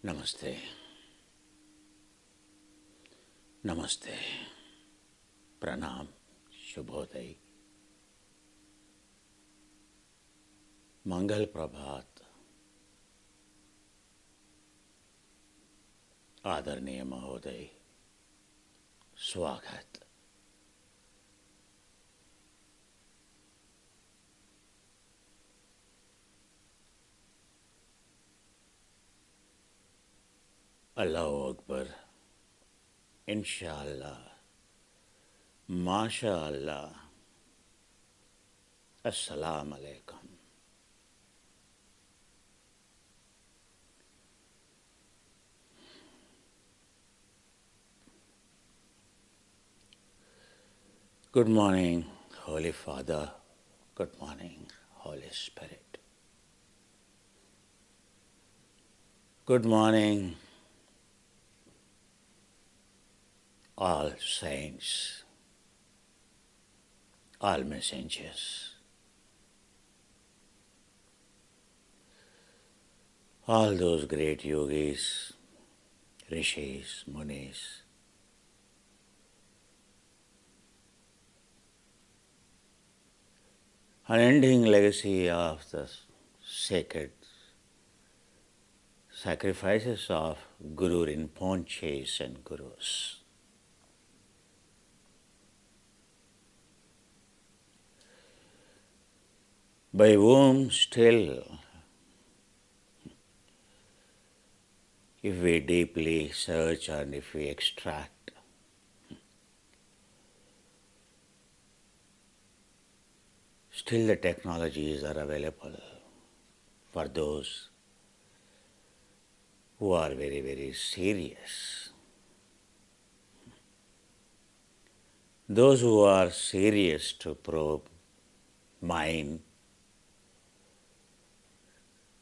Namaste. Namaste. Pranam. Shubhodaya. Mangal Prabhat. आदरणीय महोदय, स्वागत। अल्लाह अकबर, इंशाअल्लाह, माशाअल्लाह, अस्सलाम अलैकुम। Good morning, Holy Father. Good morning, Holy Spirit. Good morning, all saints, all messengers, all those great yogis, rishis, munis, unending legacy of the sacred sacrifices of Guru Rinpoches and Gurus. By whom still, if we deeply search and if we extract, still the technologies are available for those who are very, very serious. Those who are serious to probe mind,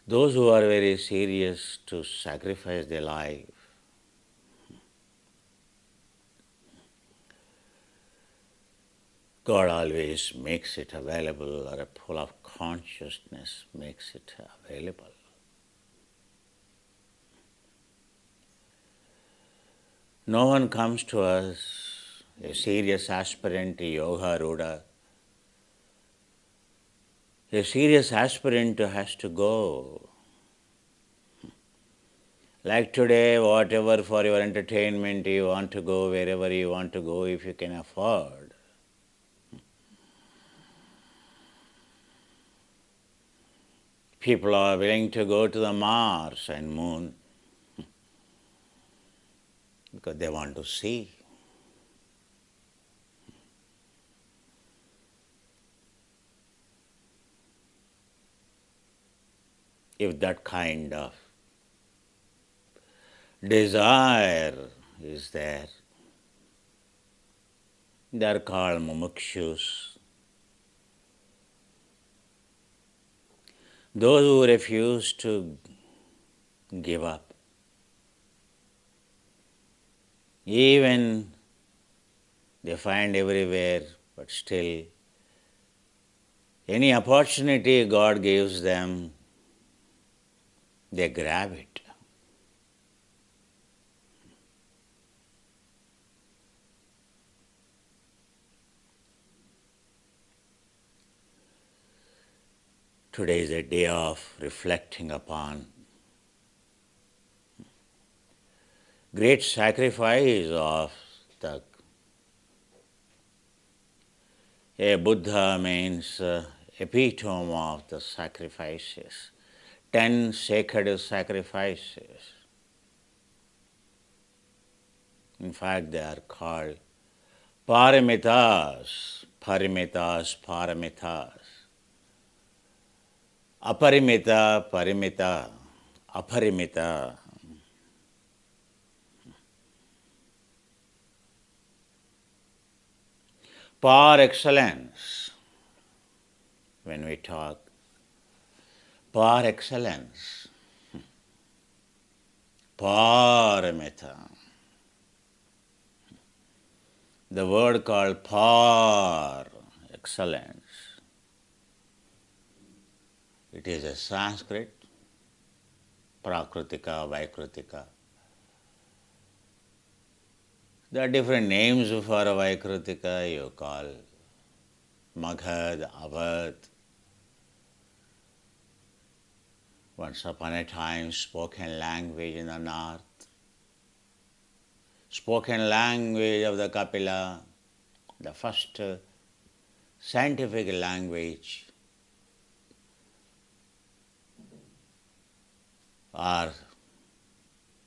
those who are very serious to sacrifice their life, God always makes it available, or a pool of consciousness makes it available. No one comes to us, a serious aspirant, a yoga ruda. A serious aspirant has to go. Like today, whatever for your entertainment you want to go, wherever you want to go, if you can afford. People are willing to go to the Mars and Moon because they want to see. If that kind of desire is there, they are called mumukshus. Those who refuse to give up, even they find everywhere, but still any opportunity God gives them, they grab it. Today is a day of reflecting upon great sacrifice of the a Buddha means epitome of the sacrifices, 10 sacred sacrifices. In fact, they are called paramitas, paramitas, paramitas. Aparimita, parimita, aparimita. Par excellence, when we talk, par excellence, paramita. The word called par excellence, it is a Sanskrit Prakritika, Vaikritika. There are different names for Vaikritika. You call Maghad, Avad. Once upon a time, spoken language in the north. Spoken language of the Kapila, the first scientific language, or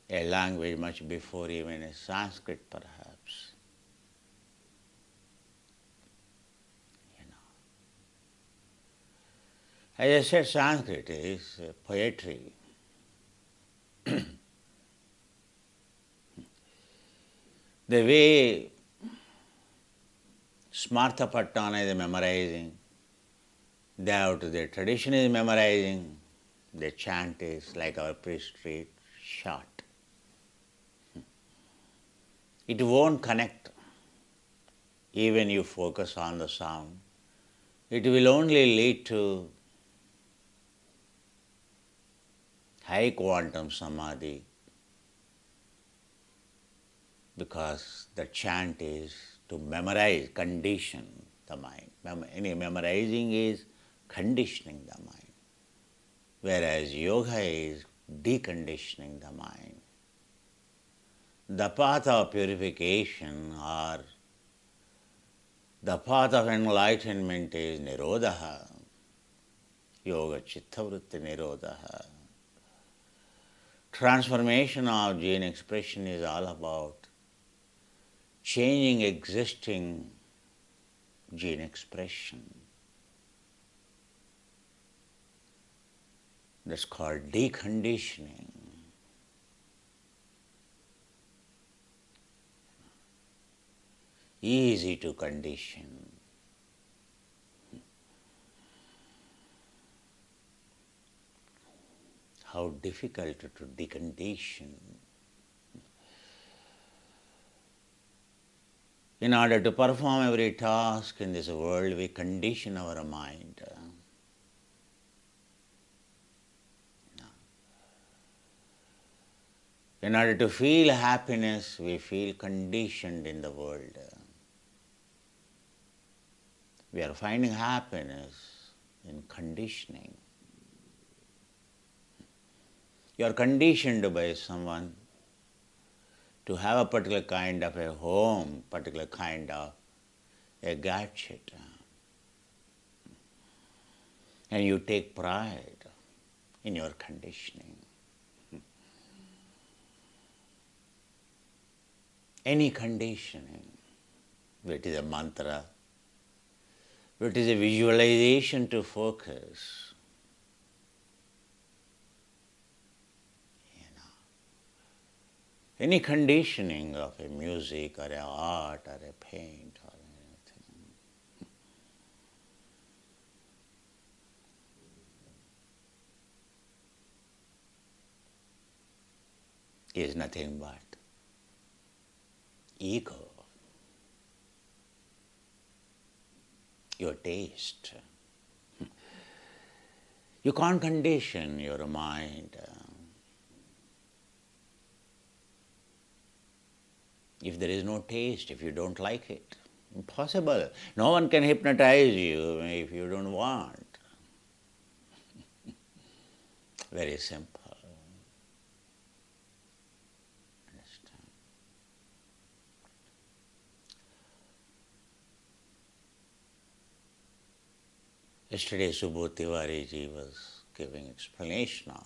a language much before even a Sanskrit perhaps. As I said, Sanskrit is poetry. The way Smartha Pattana is memorizing, the tradition is memorizing, the chant is like our priestry, short. It won't connect even you focus on the sound. It will only lead to high quantum samadhi, because the chant is to memorize, condition the mind. Any memorizing is conditioning the mind, whereas yoga is deconditioning the mind. The path of purification or the path of enlightenment is nirodha, yoga chittavritti nirodha. Transformation of gene expression is all about changing existing gene expression. That's called deconditioning. Easy to condition. How difficult to decondition. In order to perform every task in this world, we condition our mind. In order to feel happiness, we feel conditioned in the world. We are finding happiness in conditioning. You are conditioned by someone to have a particular kind of a home, particular kind of a gadget. And you take pride in your conditioning. Any conditioning, whether it is a mantra, whether it is a visualization to focus, any conditioning of a music or a art or a paint or anything is nothing but ego, your taste. You can't condition your mind. If there is no taste, if you don't like it, impossible. No one can hypnotize you if you don't want. Very simple. Understand? Yesterday Subodh Tiwari ji was giving explanation of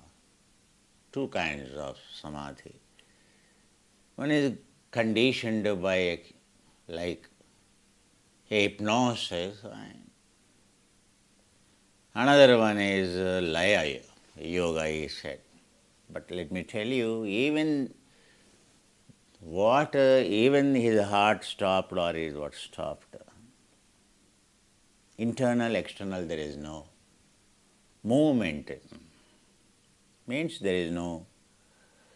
two kinds of samadhi. One is conditioned by like hypnosis. Another one is laya, yoga, he said. But let me tell you, even his heart stopped or is what stopped. Internal, external, there is no movement. Means there is no,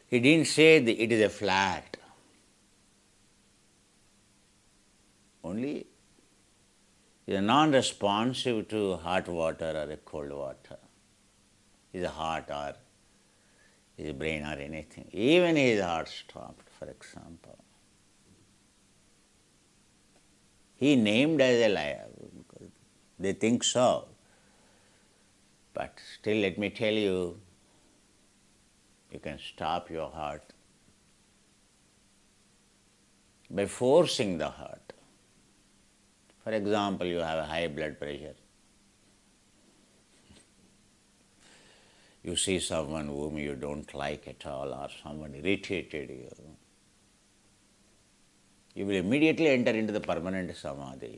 he didn't say it is a flat. Only is non-responsive to hot water or a cold water. Is a hot or his brain or anything. Even his heart stopped, for example. He named as a liar. They think so. But still, let me tell you, you can stop your heart by forcing the heart. For example, you have a high blood pressure. You see someone whom you don't like at all, or someone irritated you. You will immediately enter into the permanent samadhi.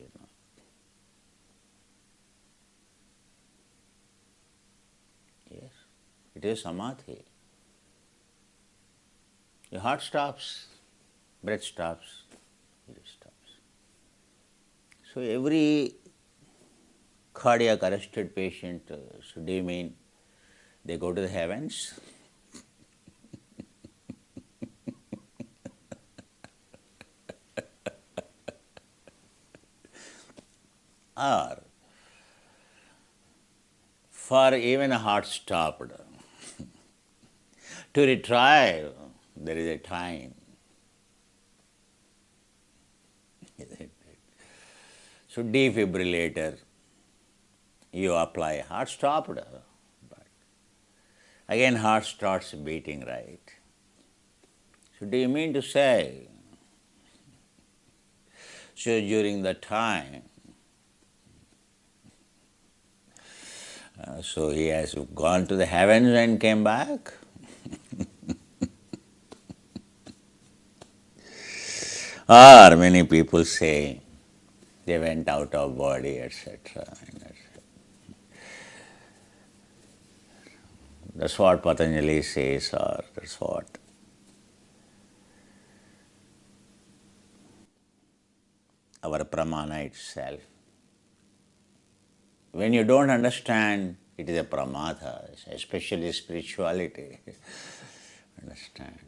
Yes, it is samadhi. Your heart stops, breath stops, it stops. So every cardiac arrested patient, so do you mean they go to the heavens? Or for even a heart stopped, to retrieve, there is a time. So defibrillator, you apply, heart stopped, but again heart starts beating, right? So do you mean to say, so during the time, so he has gone to the heavens and came back? Or many people say they went out of body, etc. That's what Patanjali says, or that's what our pramana itself. When you don't understand, it is a pramada, especially spirituality. Understand?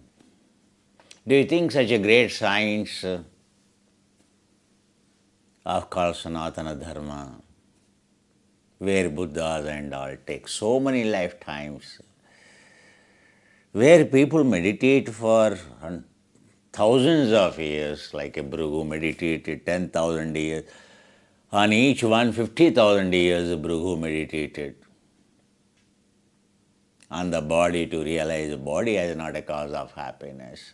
Do you think such a great science of called Sanatana Dharma, where Buddhas and all take so many lifetimes, where people meditate for thousands of years, like a Bhrigu meditated 10,000 years, on each one 50,000 years a Bhrigu meditated on the body to realize the body is not a cause of happiness.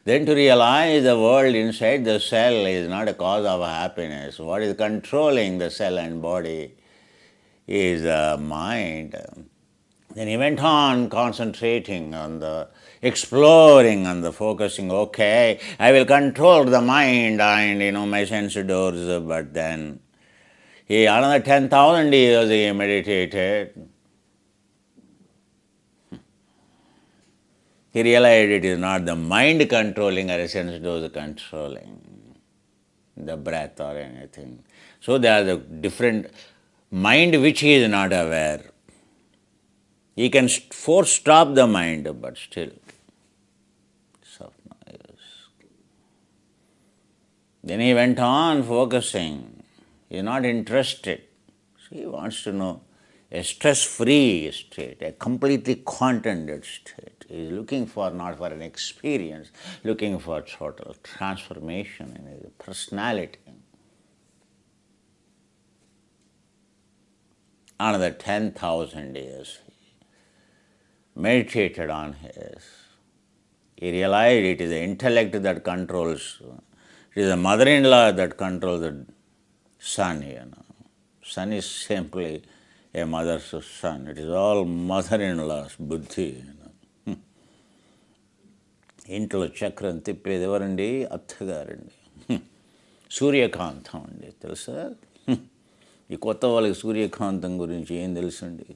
Then to realize the world inside the cell is not a cause of happiness. What is controlling the cell and body is the mind. Then he went on concentrating on the exploring and the focusing, okay, I will control the mind and my sense doors, but then he another 10,000 years he meditated. He realized it is not the mind controlling or a sense dose controlling the breath or anything. So there are the different mind which he is not aware. He can force stop the mind, but still. Then he went on focusing. He is not interested. So he wants to know a stress-free state, a completely contented state. He is looking for not for an experience, looking for total transformation in his personality. Another 10,000 years he meditated on his. He realized it is the intellect that controls, it is the mother-in-law that controls the son. Son is simply a mother's son. It is all mother-in-law's buddhi. ఇంట్లో చక్రం తిప్పేది ఎవరండి? అత్తగారండి. సూర్యకాంతం అండి, తెలుసా? ఈ కొత్త వాళ్ళకి సూర్యకాంతం గురించి ఏం తెలుసండి?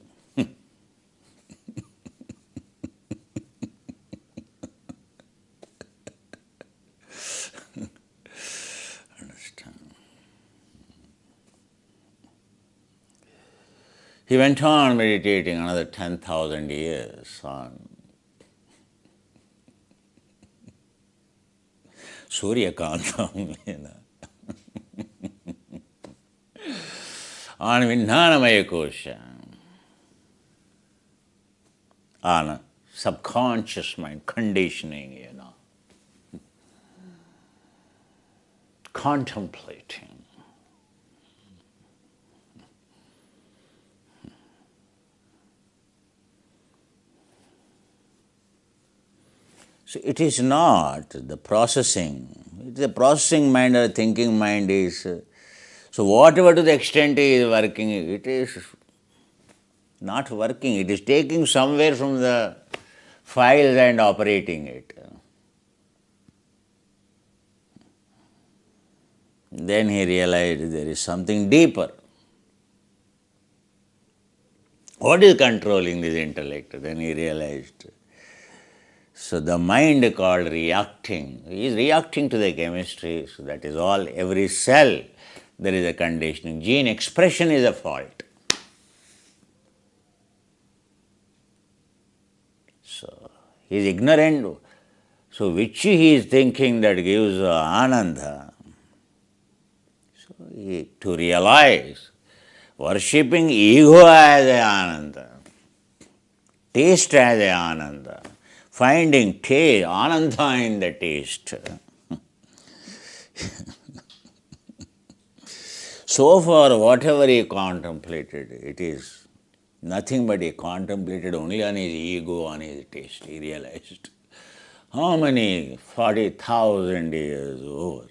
He went on meditating another 10,000 years on Suryakantam, on Vijnanamaya Kosha, on subconscious mind, conditioning, contemplating. So it is not the processing. The processing mind or thinking mind is, so whatever to the extent it is working, it is not working. It is taking somewhere from the files and operating it. Then he realized there is something deeper. What is controlling this intellect? Then he realized. So the mind called reacting is reacting to the chemistry. So that is all. Every cell there is a conditioning. Gene expression is a fault. So he is ignorant. So which he is thinking that gives ananda. So to realize, worshipping ego as a ananda, taste as a ananda, finding ananda in the taste. So far, whatever he contemplated, it is nothing but he contemplated only on his ego, on his taste. He realized how many 40,000 years over.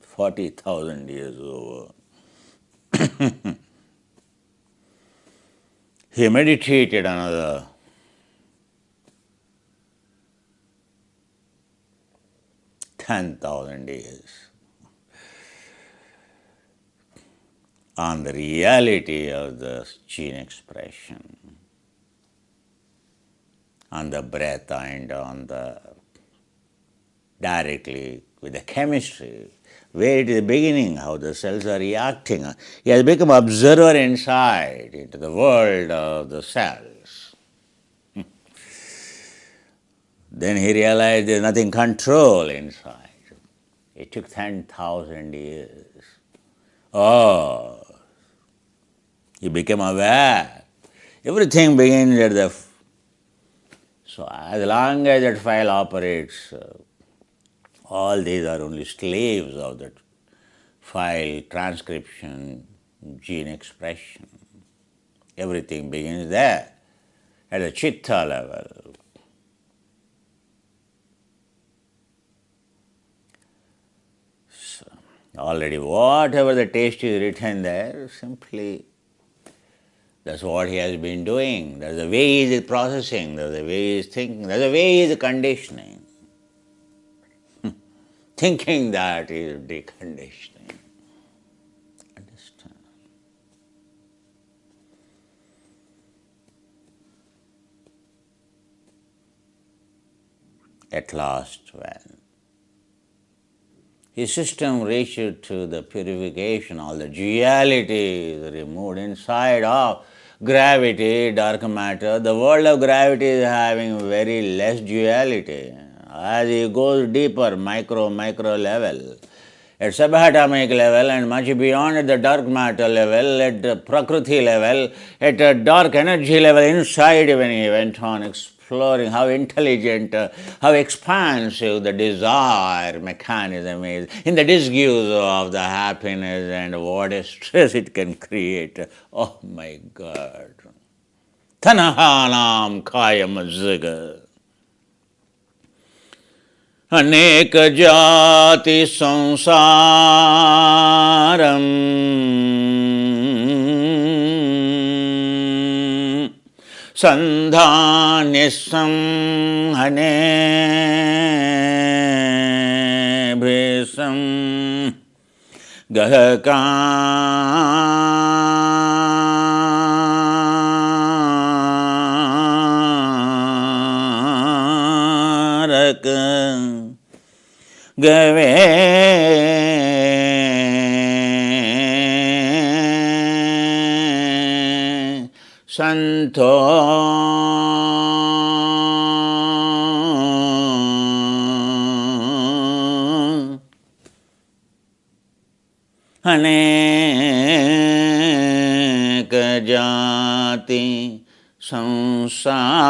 40,000 years over. He meditated another 10,000 years on the reality of the gene expression, on the breath and on the directly with the chemistry, where it is beginning, how the cells are reacting. He has become observer inside into the world of the cells. Then he realized there is nothing control inside. It took 10,000 years. Oh, he became aware. Everything begins at the... So as long as that file operates, all these are only slaves of that file, transcription, gene expression. Everything begins there, at the chitta level. So, already whatever the taste is written there, simply that's what he has been doing. That's the way he is processing, that's the way he is thinking, that's the way he is conditioning. Thinking that is deconditioning. Understand? At last, when his system reached to the purification, all the duality is removed inside of gravity, dark matter. The world of gravity is having very less duality. As he goes deeper, micro level, at subatomic level and much beyond at the dark matter level, at the prakriti level, at the dark energy level inside, when he went on exploring how intelligent, how expansive the desire mechanism is, in the disuse of the happiness and what a stress it can create. Oh my God. Tanahanam kayam ziga. अनेक जाति संसारम संधान्यसं हने भेषं गहकारक गवे संतो अनेक जाति samsaram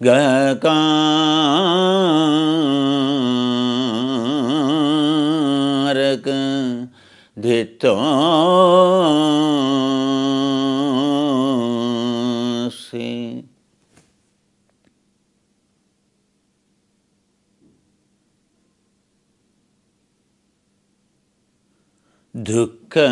gakarak dhitosi. Dukkha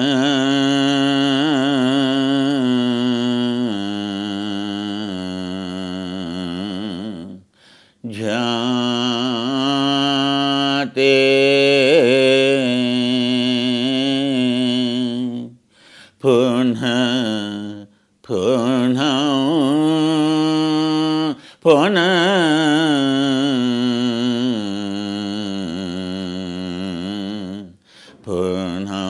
jate punha punha punha punha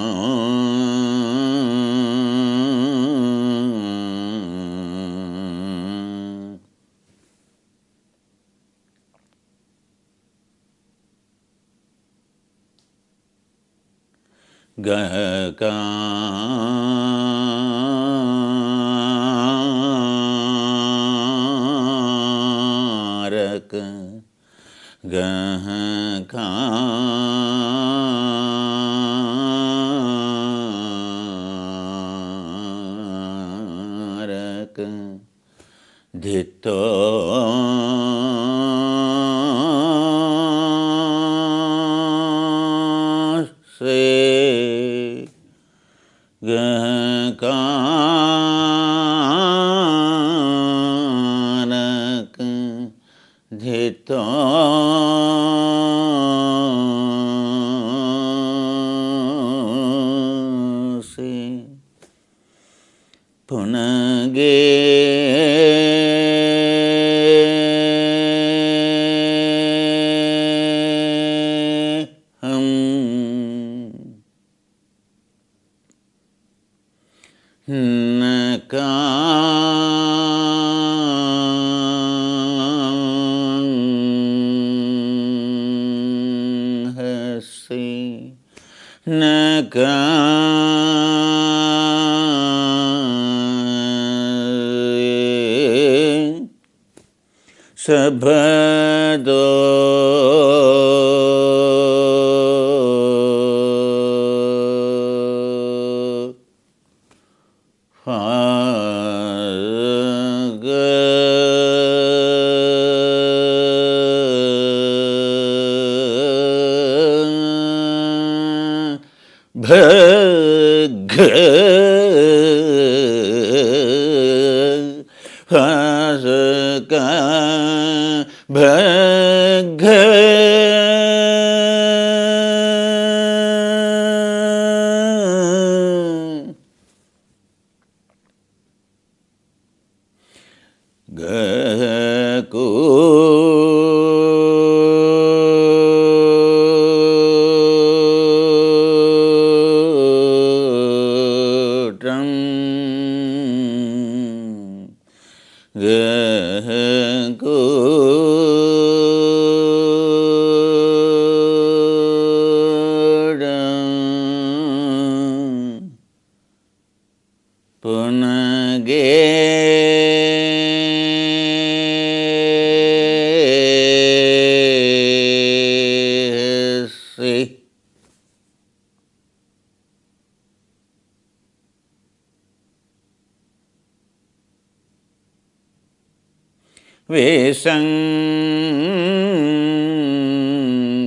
gakarak gakarak dhitosi. Gakarak dhitosi. Punage nakahasi nakah sabado bhag hasaka bhag gaku punage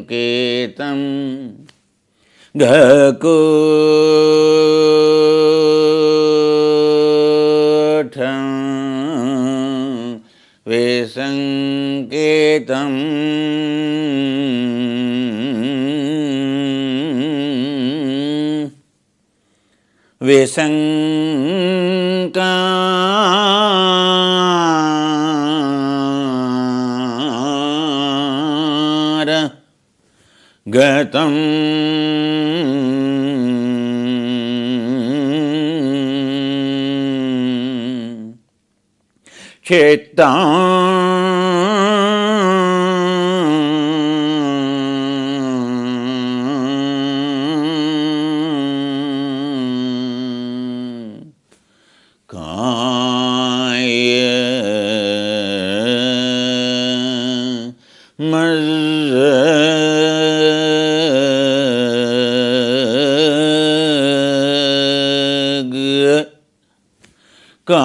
Vesanketam gakutam Vesanketam Vesankara gatam Chitta अनेक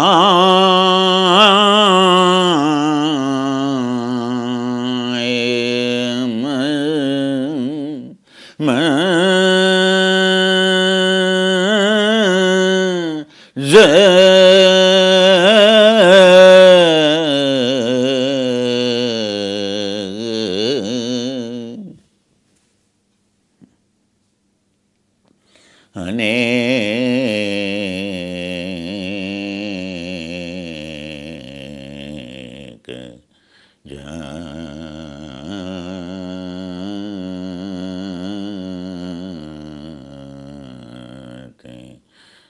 जाते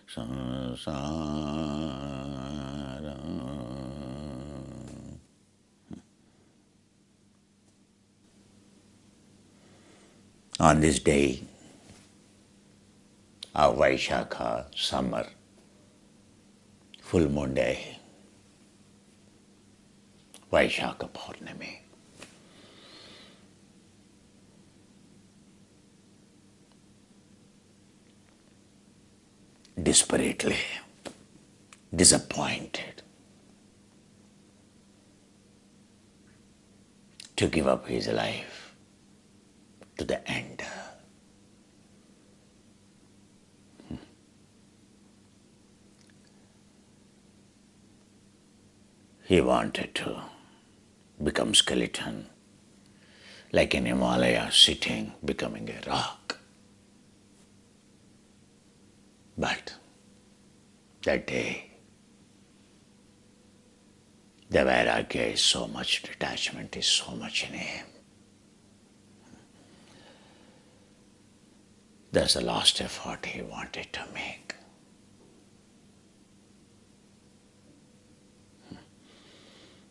संसार. On this day of Vaishakha summer, full moon day, Vaishakha Poornima, desperately disappointed to give up his life to the end. He wanted to become skeleton, like in Himalaya, sitting, becoming a rock. But that day, the vairagya is so much, detachment is so much in him. That's the last effort he wanted to make.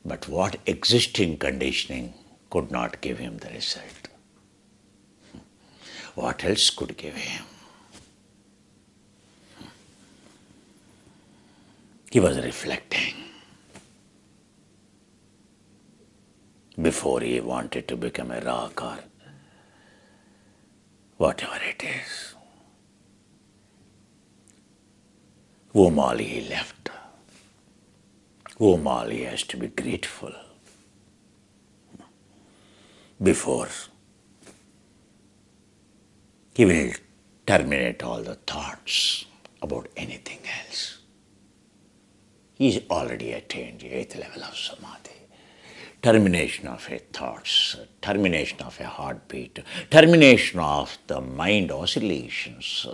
But what existing conditioning could not give him the result? What else could give him? He was reflecting before he wanted to become a rock or whatever it is. Whom all he left, whom all he has to be grateful before he will terminate all the thoughts about anything else. He's already attained the 8th level of samadhi. Termination of a thoughts, termination of a heartbeat, termination of the mind oscillations.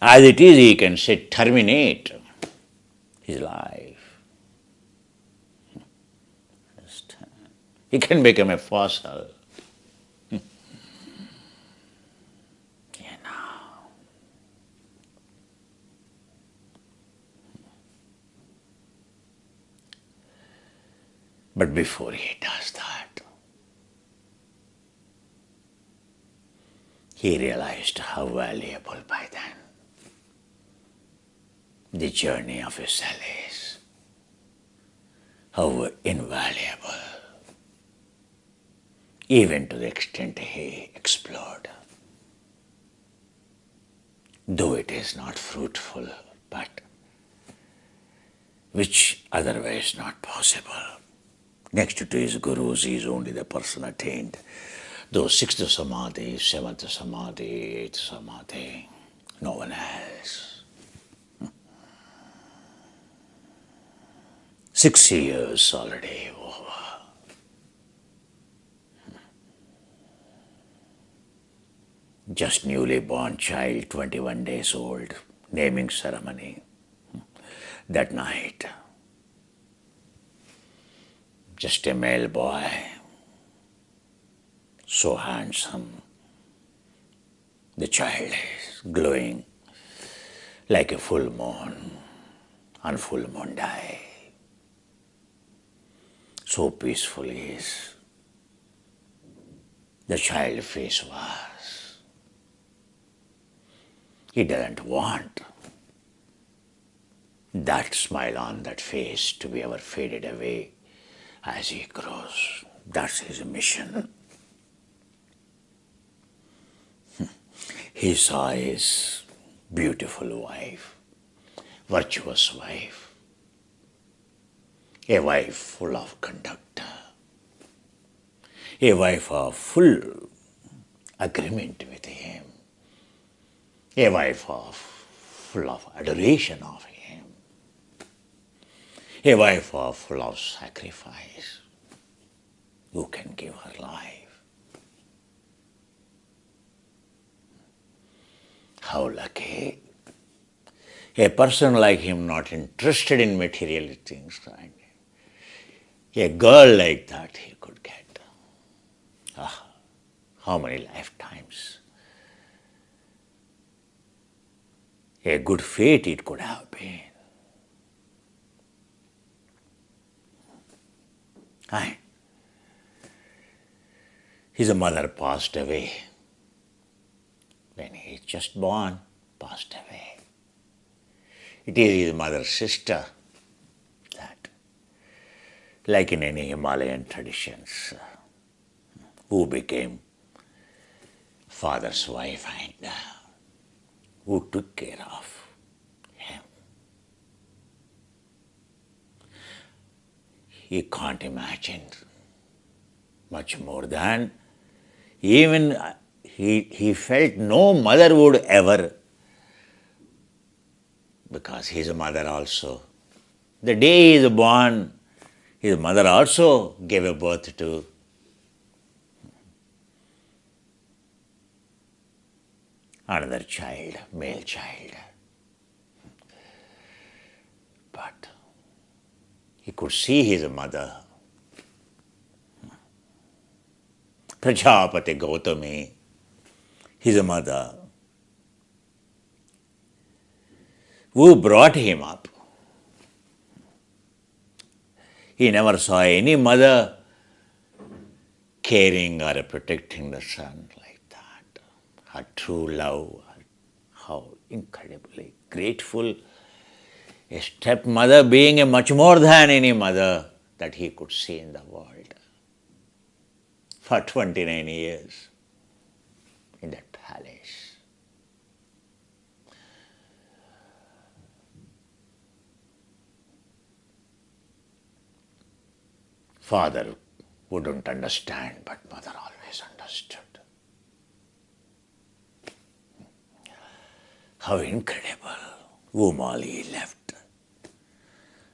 As it is, he can say, terminate his life. Understand? He can become a fossil. But before he does that, he realized how valuable by then the journey of a cell is, how invaluable, even to the extent he explored. Though it is not fruitful, but which otherwise not possible. Next to his gurus, he is only the person attained. Those 6th samadhi, 7th samadhi, 8th samadhi, no one else. 6 years already over. Just newly born child, 21 days old, naming ceremony. That night, just a male boy, so handsome. The child is glowing like a full moon on full moon day. So peaceful he is. The child face was. He doesn't want that smile on that face to be ever faded away as he grows. That's his mission. He saw his beautiful wife, virtuous wife, a wife full of conduct, a wife of full agreement with him, a wife of full of adoration of him, a wife of full of sacrifice, who can give her life. How lucky. A person like him not interested in material things, right? A girl like that he could get. Ah, how many lifetimes. A good fate it could have been. And his mother passed away. When he is just born, passed away. It is his mother's sister that, like in any Himalayan traditions, who became father's wife and who took care of him. He can't imagine much more than even he felt no mother would ever, because his mother also, the day he is born, his mother also gave a birth to another child, male child. But he could see his mother, Prajapati Gautami, his mother, who brought him up. He never saw any mother caring or protecting the son like that. Her true love, how incredibly grateful. A stepmother being a much more than any mother that he could see in the world. For 29 years in that palace. Father wouldn't understand, but mother always understood. How incredible. Whom all he left.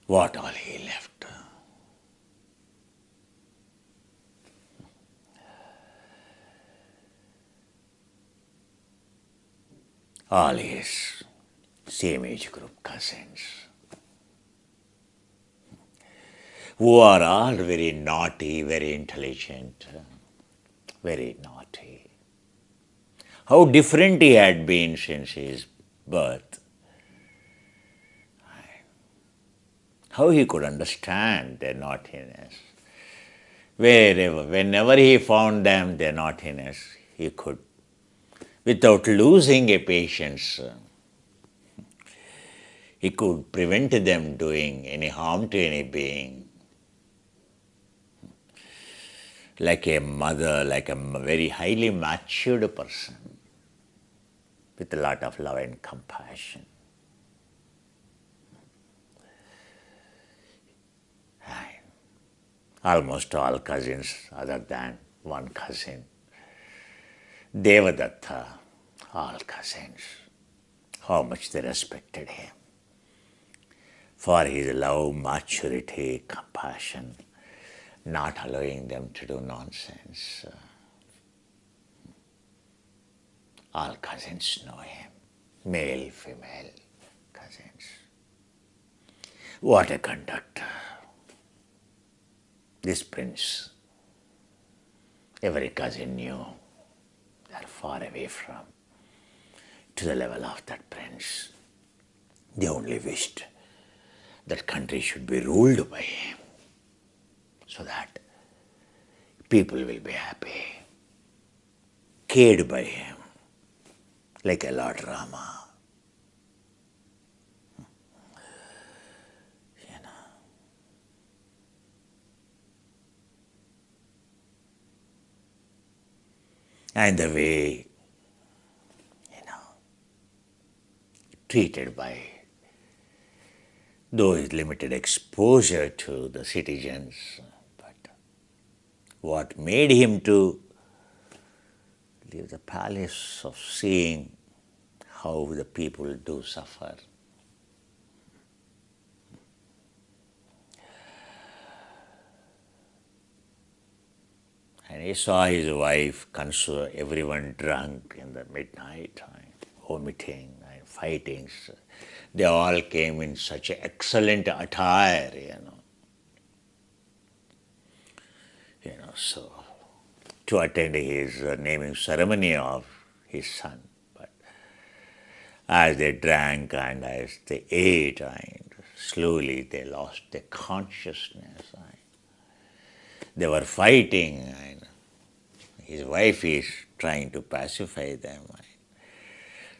What all he left. All his same age group cousins, who are all very naughty, very intelligent, very naughty. How different he had been since his birth. How he could understand their naughtiness. Whenever he found them, their naughtiness, he could, without losing a patience, he could prevent them doing any harm to any being. Like a mother, like a very highly matured person, with a lot of love and compassion. And almost all cousins, other than one cousin, Devadatta, all cousins, how much they respected him for his love, maturity, compassion, not allowing them to do nonsense. All cousins know him, male, female cousins. What a conduct. This prince, every cousin knew they are far away from to the level of that prince. They only wished that country should be ruled by him, so that people will be happy, cared by him, like a Lord Rama. And the way, treated by those limited exposure to the citizens. But what made him to leave the palace of seeing how the people do suffer? And he saw his wife console everyone drunk in the midnight time, vomiting and fightings. They all came in such excellent attire, so to attend his naming ceremony of his son. But as they drank and as they ate, and slowly they lost their consciousness. They were fighting, and his wife is trying to pacify them,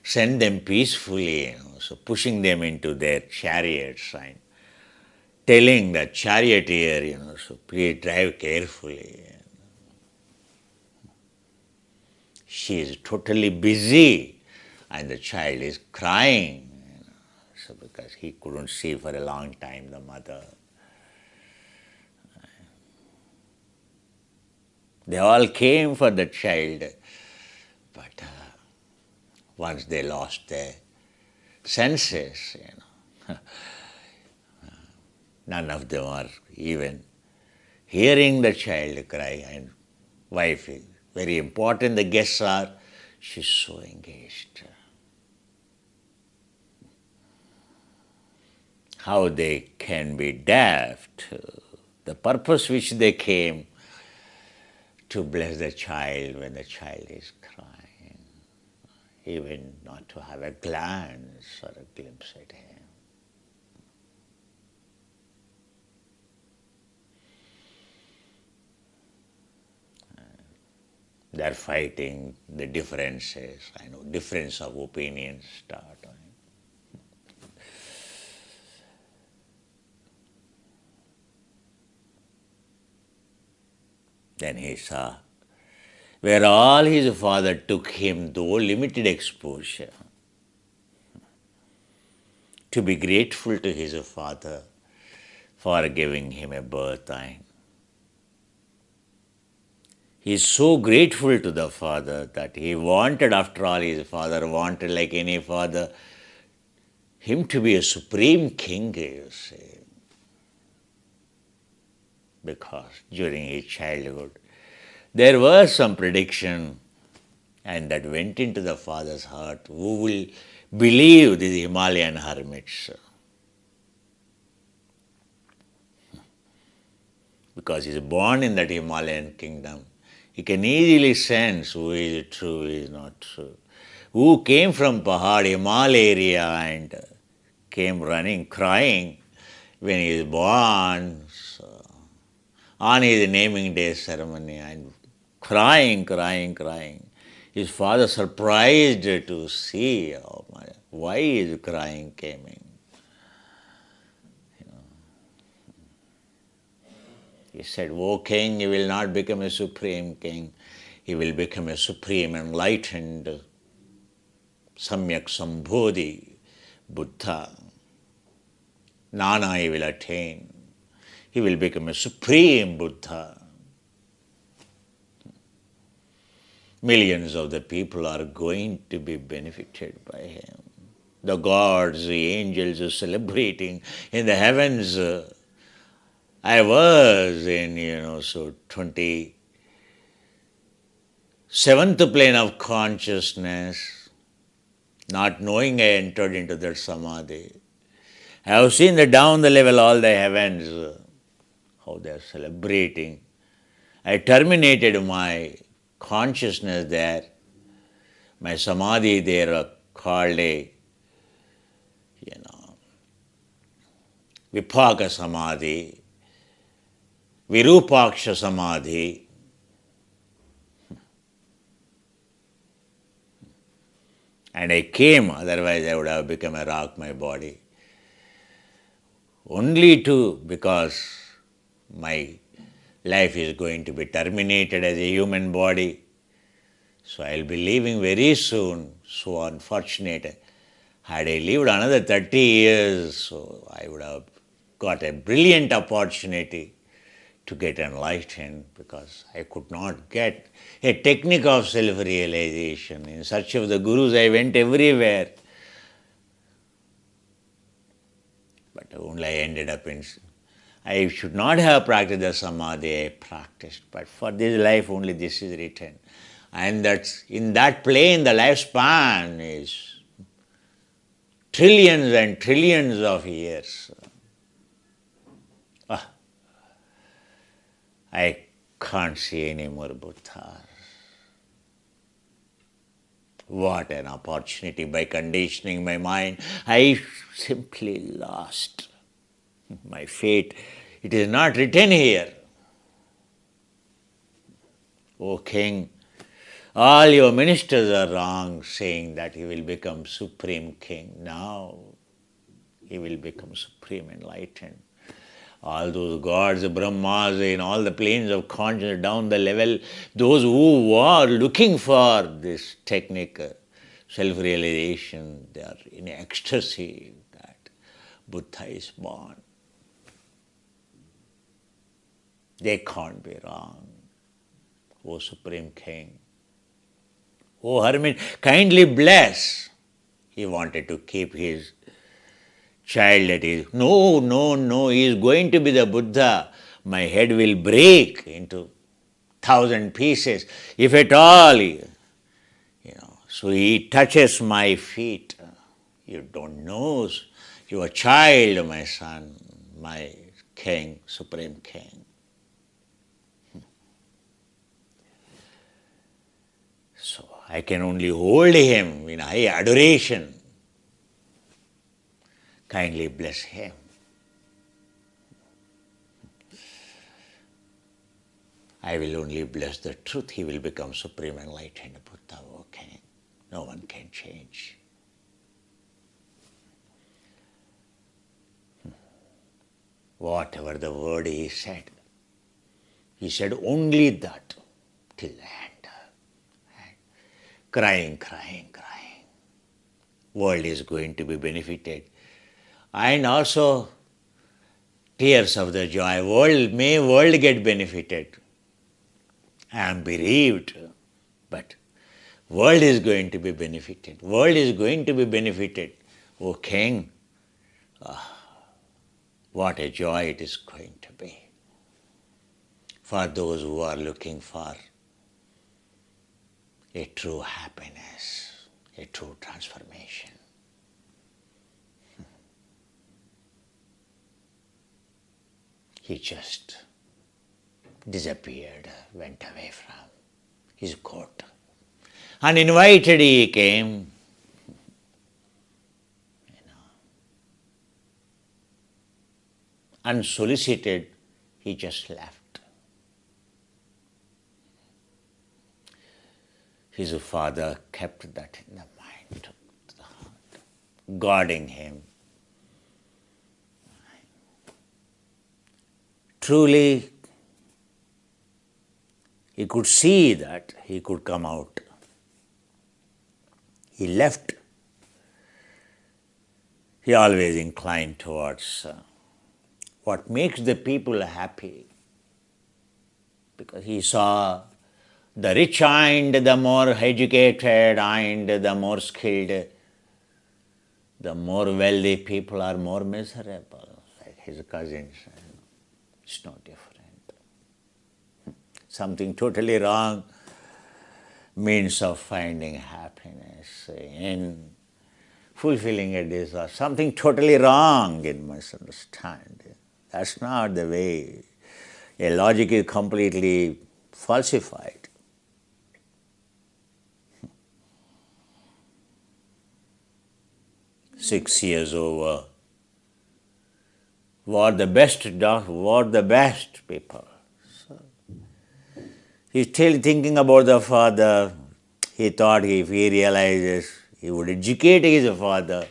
send them peacefully, so pushing them into their chariots and telling the charioteer, so please drive carefully. She is totally busy and the child is crying, so because he couldn't see for a long time the mother. They all came for the child, but once they lost their senses, none of them are even hearing the child cry. And wife is very important, the guests are, she's so engaged. How they can be deaf to the purpose which they came to bless the child when the child is crying, even not to have a glance or a glimpse at him. They're fighting the differences, difference of opinions start. Then he saw where all his father took him, though limited exposure, to be grateful to his father for giving him a birth. He is so grateful to the father that he wanted, after all, his father wanted, like any father, him to be a supreme king, you see. Because during his childhood, there was some prediction, and that went into the father's heart. Who will believe these Himalayan hermits? Because he is born in that Himalayan kingdom, he can easily sense who is true, who is not true. Who came from Pahad, Himal area, and came running, crying when he is born. On his naming day ceremony, and crying. His father surprised to see, why is crying coming? He said, "O king, he will not become a supreme king. He will become a supreme enlightened Samyak Sambodhi Buddha. Nana he will attain. He will become a supreme Buddha. Millions of the people are going to be benefited by him. The gods, the angels are celebrating in the heavens. I was in, 27th plane of consciousness, not knowing I entered into that samadhi. I have seen that down the level, all the heavens, how they are celebrating. I terminated my consciousness there, my samadhi there called a, Vipaka samadhi, Virupaksha samadhi. And I came, otherwise I would have become a rock, my body. Only because my life is going to be terminated as a human body. So I'll be leaving very soon. So unfortunate. Had I lived another 30 years, so I would have got a brilliant opportunity to get enlightened, because I could not get a technique of self-realization. In search of the gurus, I went everywhere. But only I ended up in... I should not have practiced the samadhi I practiced, but for this life only this is written. And that's in that plane the lifespan is trillions and trillions of years. I can't see any more Buddhas. What an opportunity! By conditioning my mind, I simply lost my fate. It is not written here. O king, all your ministers are wrong, saying that he will become supreme king. Now he will become supreme enlightened. All those gods, Brahmas, in all the planes of consciousness, down the level, those who are looking for this technique, self-realization, they are in ecstasy that Buddha is born. They can't be wrong. O Supreme King, O Hermit, kindly bless. He wanted to keep his child at his... No, he is going to be the Buddha. My head will break into 1,000 pieces, if at all. So he touches my feet. You don't know. Your child, my son, my king, Supreme King. So I can only hold him in high adoration. Kindly bless him. I will only bless the truth. He will become supreme enlightened Buddha, O King. No one can change. Whatever the word he said only that till the end. Crying. World is going to be benefited. And also tears of the joy. May world get benefited. I am bereaved, but world is going to be benefited. World is going to be benefited. O King, what a joy it is going to be for those who are looking for a true happiness, a true transformation. He just disappeared, went away from his court. Uninvited he came. Unsolicited, he just left. His father kept that in the mind, took the heart, guarding him. Truly, he could see that he could come out. He left. He always inclined towards what makes the people happy, because he saw the rich and the more educated and the more skilled, the more wealthy people are more miserable, like his cousins. It's no different. Something totally wrong means of finding happiness in fulfilling a desire. Something totally wrong in misunderstanding. That's not the way. A logic is completely falsified. "6 years over. What the best people." So, he's still thinking about the father. He thought if he realizes, he would educate his father,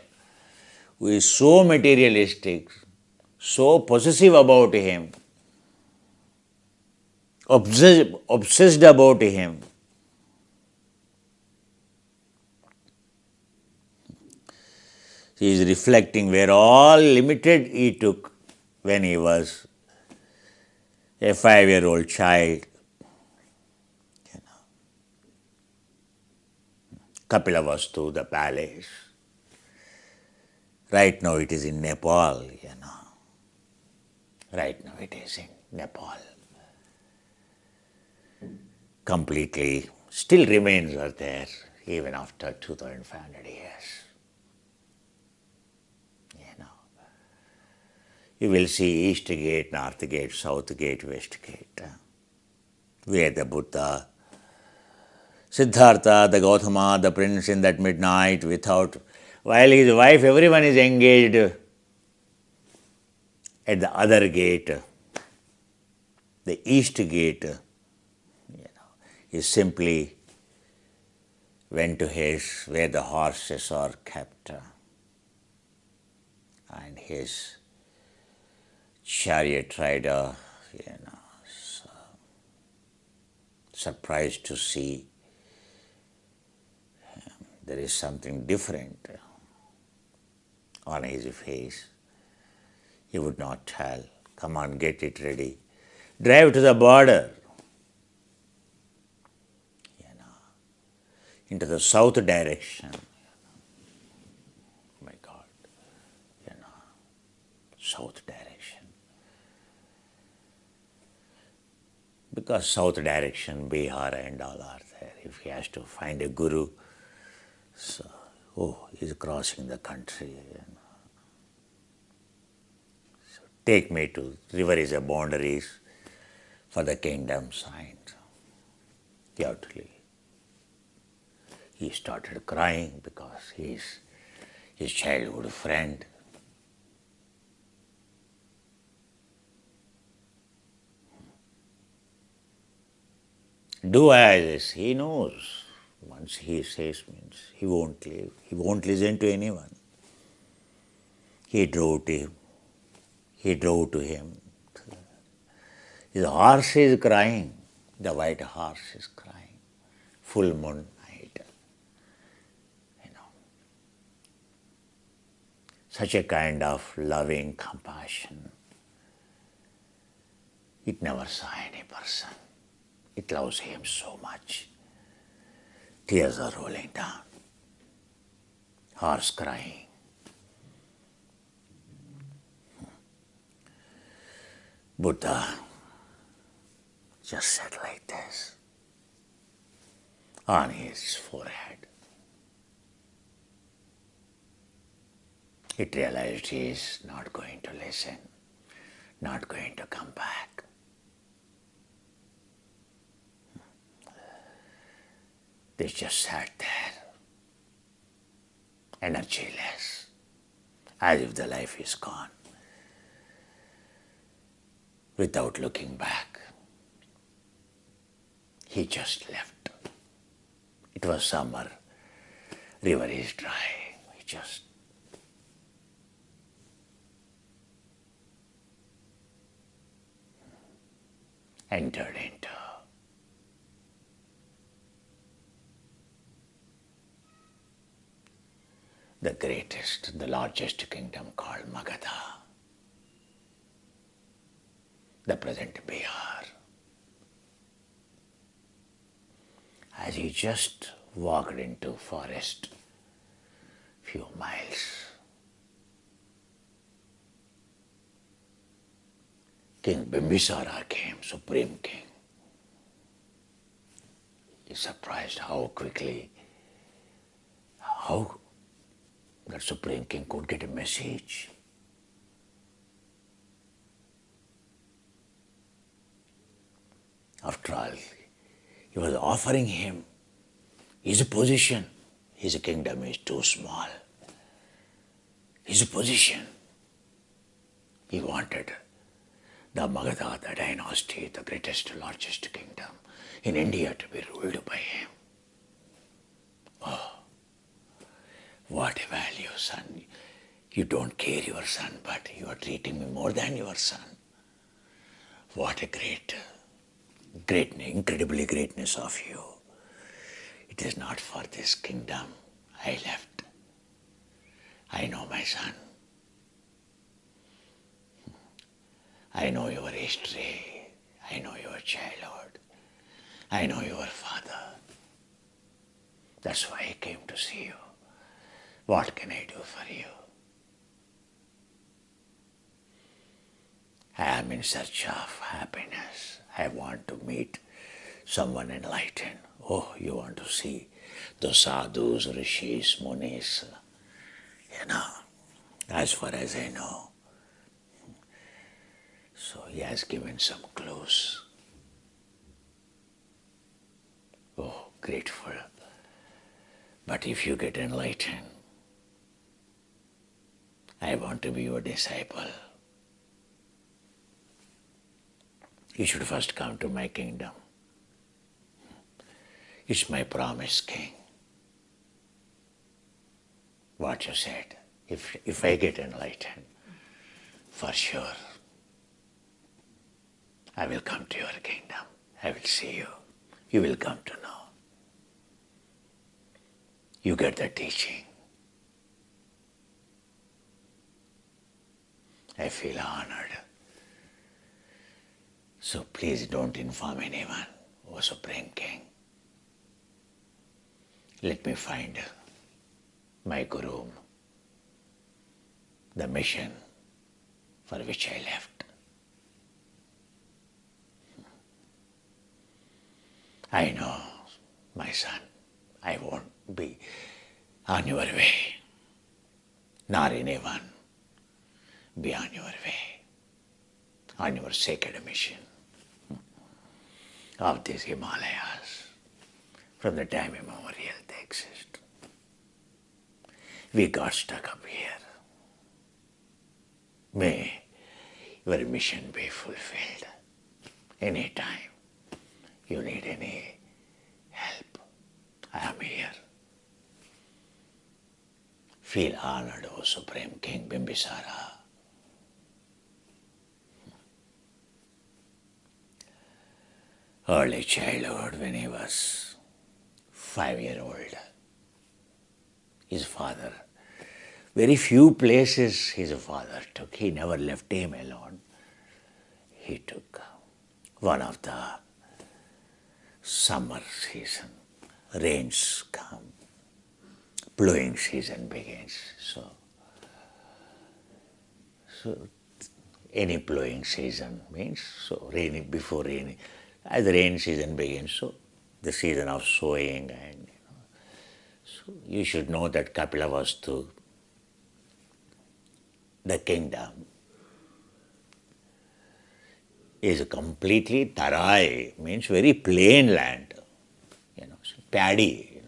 who is so materialistic, so possessive about him, obsessed about him. He is reflecting where all limited he took when he was a 5-year-old child. Kapilavastu, the palace. Right now it is in Nepal, Right now it is in Nepal. Completely, still remains are there even after 2,500 years. You will see East Gate, North Gate, South Gate, West Gate, where the Buddha, Siddhartha, the Gautama, the prince in that midnight while his wife, everyone is engaged at the other gate, the East Gate, he simply went to where the horses are kept, and his chariot rider, surprised to see there is something different on his face. He would not tell. Come on, get it ready. Drive to the border. Into the south direction. My God. South direction. Because south direction, Bihar and all are there. If he has to find a guru, he's crossing the country. So take me to river is a boundaries for the kingdom sign. You have to leave. He started crying because his childhood friend. Do as this. He knows. Once he says means he won't leave. He won't listen to anyone. He drove to him. His horse is crying. The white horse is crying. Full moon night. Such a kind of loving compassion. It never saw any person. It loves him so much. Tears are rolling down. Horse crying. Buddha just sat like this on his forehead. It realized he is not going to listen, not going to come back. They just sat there, energyless, as if the life is gone, without looking back. He just left. It was summer, river is dry. He just entered into the greatest, the largest kingdom called Magadha, the present Bihar. As he just walked into forest, few miles, King Bimbisara came, supreme king. He's surprised how that supreme king could get a message. After all, he was offering him his position. His kingdom is too small. His position. He wanted the Magadha, the dynasty, the greatest, largest kingdom in India to be ruled by him. Oh, what a value, son. You don't care your son, but you are treating me more than your son. What a incredibly greatness of you. It is not for this kingdom I left. I know, my son. I know your history. I know your childhood. I know your father. That's why I came to see you. What can I do for you? I am in search of happiness. I want to meet someone enlightened. Oh, you want to see the sadhus, rishis, munis, as far as I know. So he has given some clues. Oh, grateful. But if you get enlightened, I want to be your disciple. You should first come to my kingdom. It's my promised king. What you said, if I get enlightened, for sure, I will come to your kingdom. I will see you. You will come to know. You get the teaching. I feel honored. So please don't inform anyone, O Supreme King. Let me find my Guru, the mission for which I left. I know, my son, I won't be on your way, nor anyone be on your way, on your sacred mission of these Himalayas. From the time immemorial they exist. We got stuck up here. May your mission be fulfilled. Anytime you need any help, I am here. Feel honored, O Supreme King Bimbisara. Early childhood, when he was 5-year-old, his father, very few places his father took. He never left him alone. He took one of the summer season. Rains come, plowing season begins. So any plowing season means rainy before rainy. As the rain season begins, so the season of sowing, and so you should know that Kapilavastu, the kingdom, is completely tarai, means very plain land, so paddy,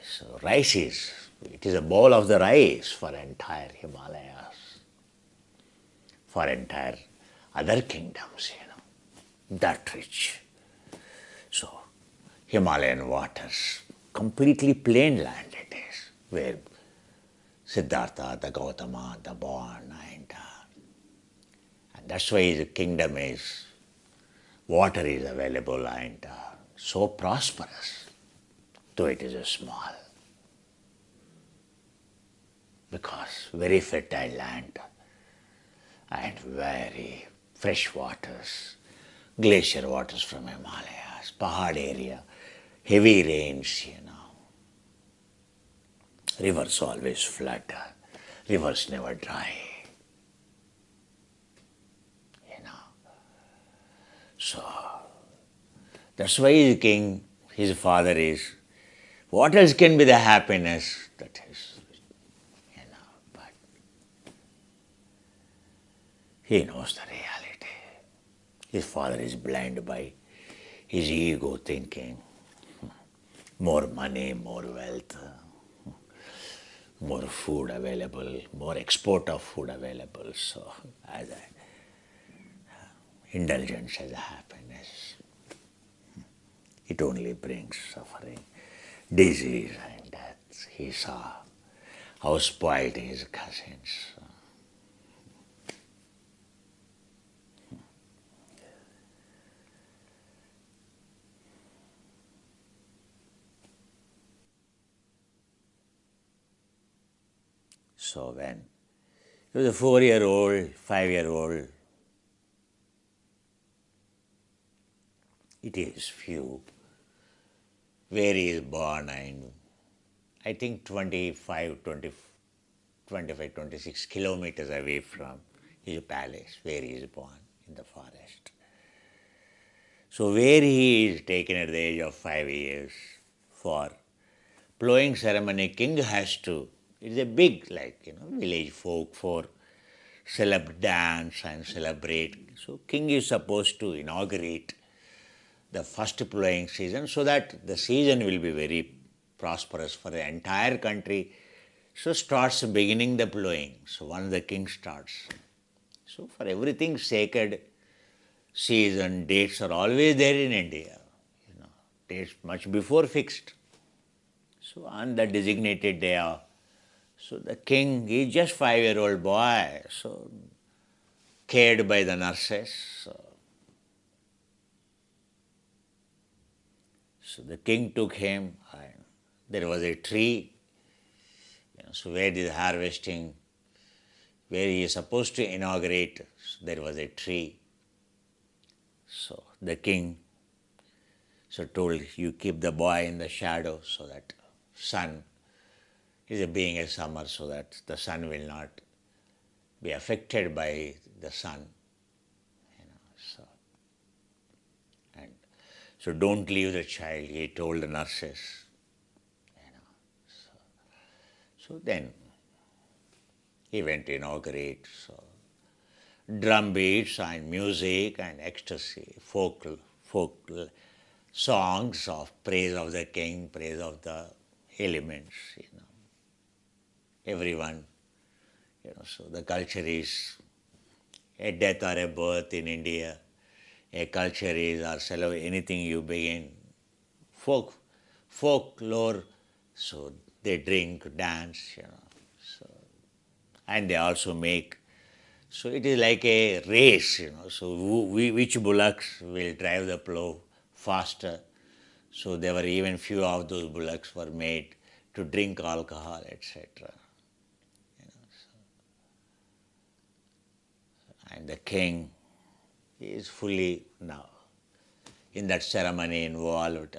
so rice it is a bowl of the rice for entire Himalayas, for entire other kingdoms, that rich. So Himalayan waters, completely plain land it is, where Siddhartha, the Gautama, the born, and that's why his kingdom is, water is available and so prosperous, though it is a small. Because very fertile land and very fresh waters, glacier waters from Himalayas, Pahad area, heavy rains, Rivers always flood, rivers never dry, So, that's why the king, his father is, what else can be the happiness that is, but he knows the reality. His father is blind by his ego thinking, more money, more wealth, more food available, more export of food available. So, as indulgence as a happiness, it only brings suffering, disease and death. He saw how spoiled his cousins. So when he was a 4-year-old, 5-year-old, it is few where he is born, and I think 26 kilometers away from his palace where he is born in the forest. So where he is taken at the age of 5 years for plowing ceremony, king has to, it's a big village folk for dance and celebrate. So king is supposed to inaugurate the first plowing season so that the season will be very prosperous for the entire country. So starts beginning the plowing. So once the king starts. So for everything sacred, season, dates are always there in India. Dates much before fixed. So on the designated day, so the king is just 5-year-old boy, so cared by the nurses. So the king took him, and there was a tree, so where the harvesting, where he is supposed to inaugurate, so there was a tree. So the king told, you keep the boy in the shadow so that sun is being a summer, so that the sun will not be affected by the sun. So don't leave the child, he told the nurses. So then he went to inaugurate. So drum beats and music and ecstasy, folk songs of praise of the king, praise of the elements. Everyone, so the culture is a death or a birth in India. A culture is or anything you begin, folklore, so they drink, dance, so, and they also make, so it is like a race, so which bullocks will drive the plough faster. So there were even few of those bullocks were made to drink alcohol, etc. And the king is fully now in that ceremony involved,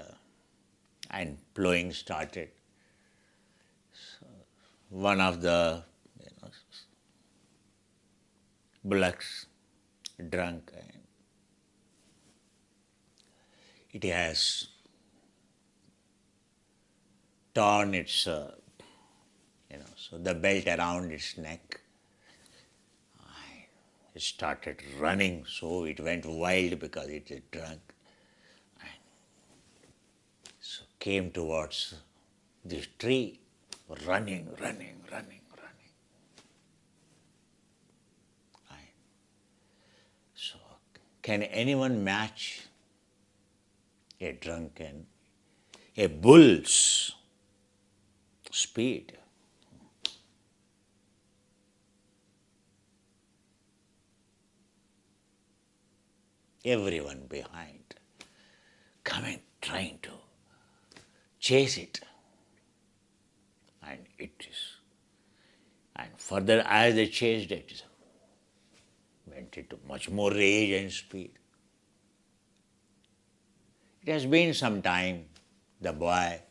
and plowing started. So one of the bullocks drunk, and it has torn its so the belt around its neck. It started running, so it went wild because it is drunk. And so came towards this tree, running. And so can anyone match a bull's speed? Everyone behind coming, trying to chase it. And further as they chased it, went into much more rage and speed. It has been some time, the boy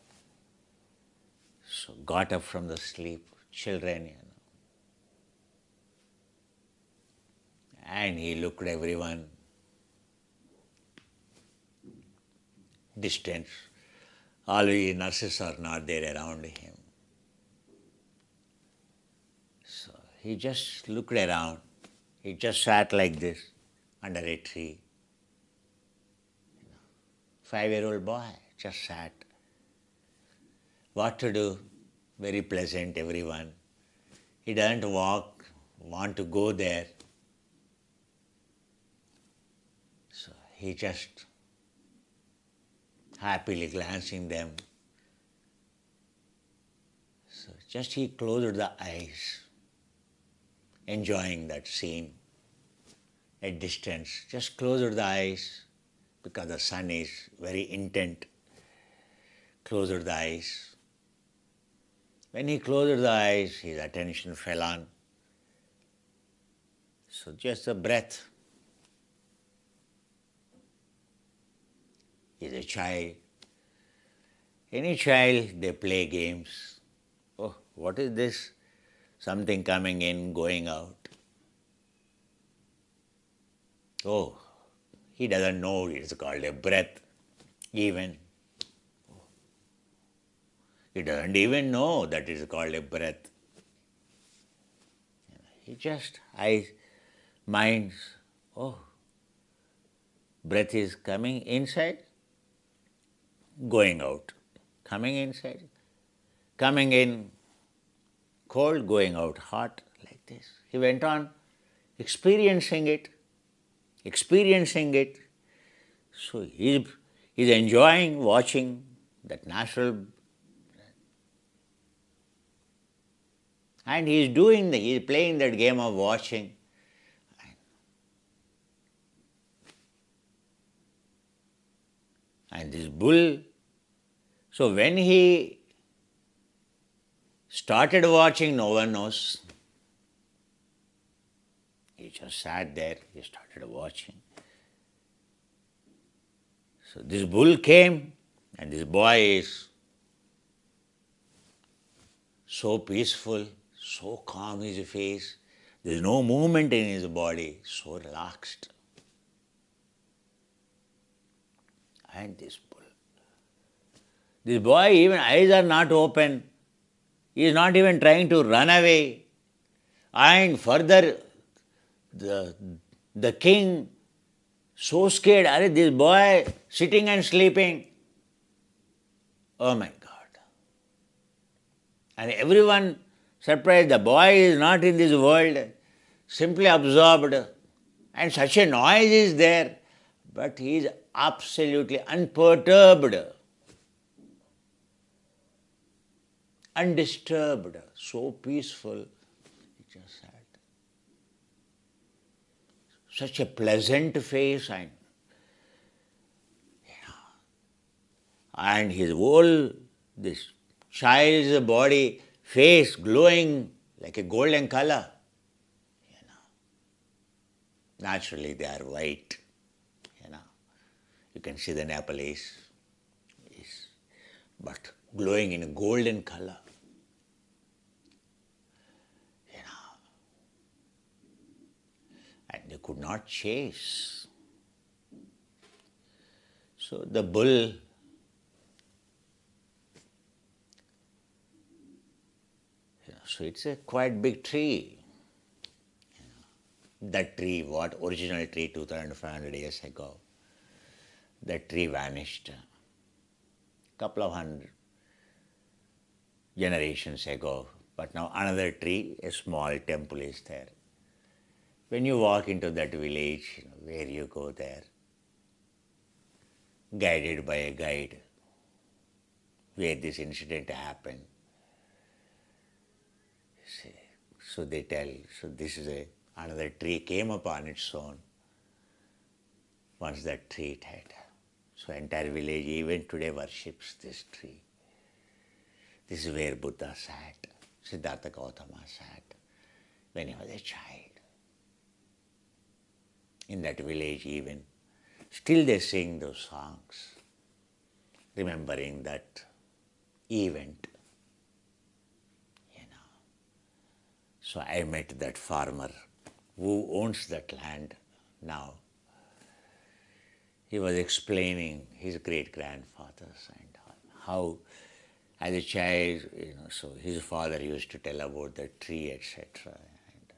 got up from the sleep, children, and he looked at everyone, distance. All the nurses are not there around him. So he just looked around. He just sat like this under a tree. 5-year-old boy just sat. What to do? Very pleasant, everyone. He doesn't want to go there. So he just happily glancing them. So just he closed the eyes, enjoying that scene at distance. Just closed the eyes because the sun is very intent. Closed the eyes. When he closed the eyes, his attention fell on. So just the breath. He's a child. Any child, they play games. Oh, what is this? Something coming in, going out. Oh, he doesn't know it's called a breath, even. He doesn't even know that it's called a breath. He just minds, oh, breath is coming inside, going out. Coming inside, coming in cold, going out hot, like this. He went on experiencing it. So he's enjoying watching that natural, and he's playing that game of watching. And this bull, so when he started watching, no one knows. He just sat there, he started watching. So this bull came, and this boy is so peaceful, so calm his face. There is no movement in his body, so relaxed. And this boy, even eyes are not open. He is not even trying to run away. And further, the king, so scared, this boy sitting and sleeping. Oh my God. And everyone surprised, the boy is not in this world, simply absorbed. And such a noise is there, but he is absolutely unperturbed, undisturbed, so peaceful. He just sat. Such a pleasant face, and his whole, this child's body, face glowing like a golden color. Naturally, they are white. You can see the Nepalese, but glowing in a golden color. And they could not chase. So the bull, so it's a quite big tree. That tree, what original tree 2,500 years ago, that tree vanished. Couple of hundred generations ago, but now another tree, a small temple is there. When you walk into that village, where you go there, guided by a guide, where this incident happened. So they tell, so this is another tree came upon its own once that tree died. So entire village even today worships this tree. This is where Buddha sat, Siddhartha Gautama sat when he was a child. In that village even, still they sing those songs, remembering that event. So I met that farmer who owns that land now. He was explaining his great-grandfathers and how, as a child, so his father used to tell about the tree, etc. And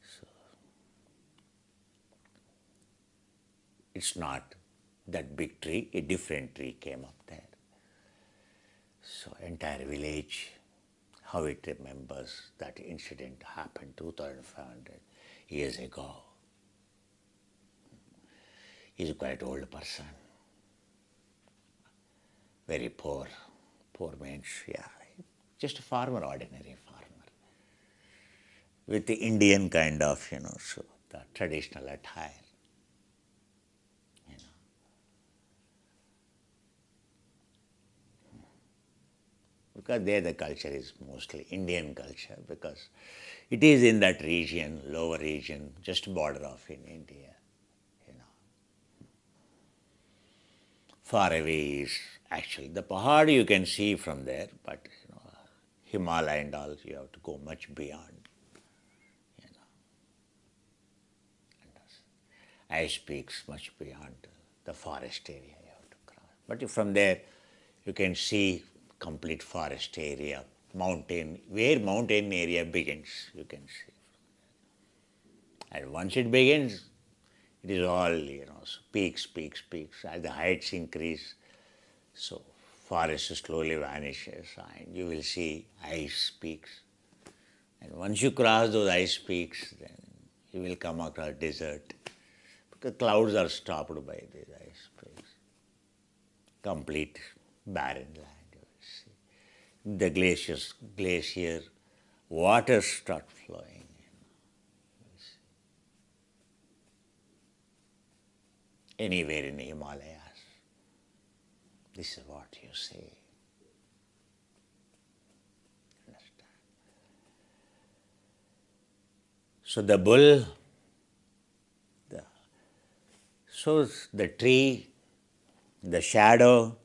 so it's not that big tree, a different tree came up there. So entire village, how it remembers that incident happened 2,500 years ago. He's a quite old person, very poor means, just a farmer, ordinary farmer, with the Indian kind of, so the traditional attire. because there the culture is mostly Indian culture, because it is in that region, lower region, just border of in India. Far away is actually the Pahad you can see from there, but Himalaya and all, you have to go much beyond. Ice peaks much beyond the forest area you have to cross. But from there, you can see complete forest area, mountain, where mountain area begins, you can see. And once it begins, it is all, peaks, peaks, peaks. As the heights increase, so forest slowly vanishes and you will see ice peaks. And once you cross those ice peaks, then you will come across desert. Because clouds are stopped by these ice peaks. Complete barren land, you will see. The glacier, water start flowing. Anywhere in the Himalayas. This is what you see. Understand? So the bull, the tree, the shadow,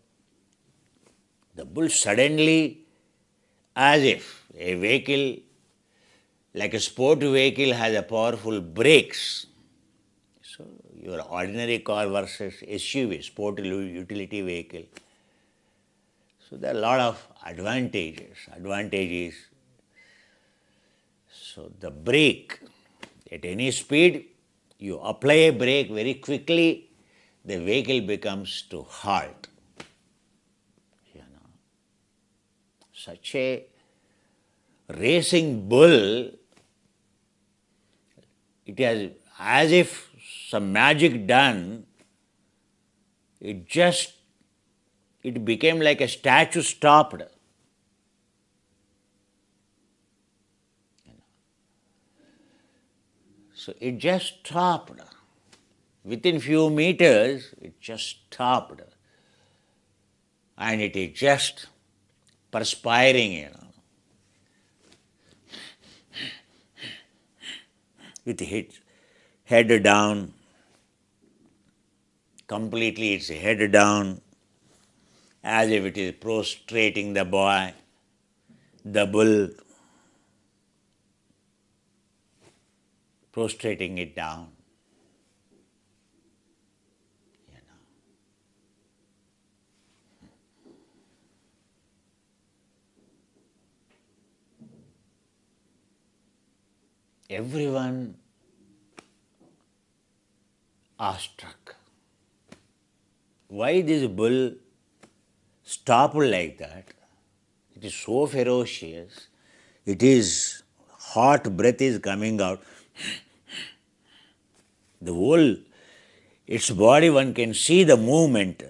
the bull suddenly, as if a vehicle, like a sport vehicle has a powerful brakes. So your ordinary car versus SUV, sport utility vehicle. So there are a lot of advantages. So the brake, at any speed, you apply a brake very quickly, the vehicle becomes to halt. Such a racing bull, it has, as if some magic done, it became like a statue stopped. So it just stopped. Within few meters, it just stopped. And it is just perspiring, with its head down, completely its head down, as if it is prostrating the boy, the bull, prostrating it down. Everyone awestruck. Why this bull stopped like that? It is so ferocious. It is, hot breath is coming out. The whole, its body, one can see the movement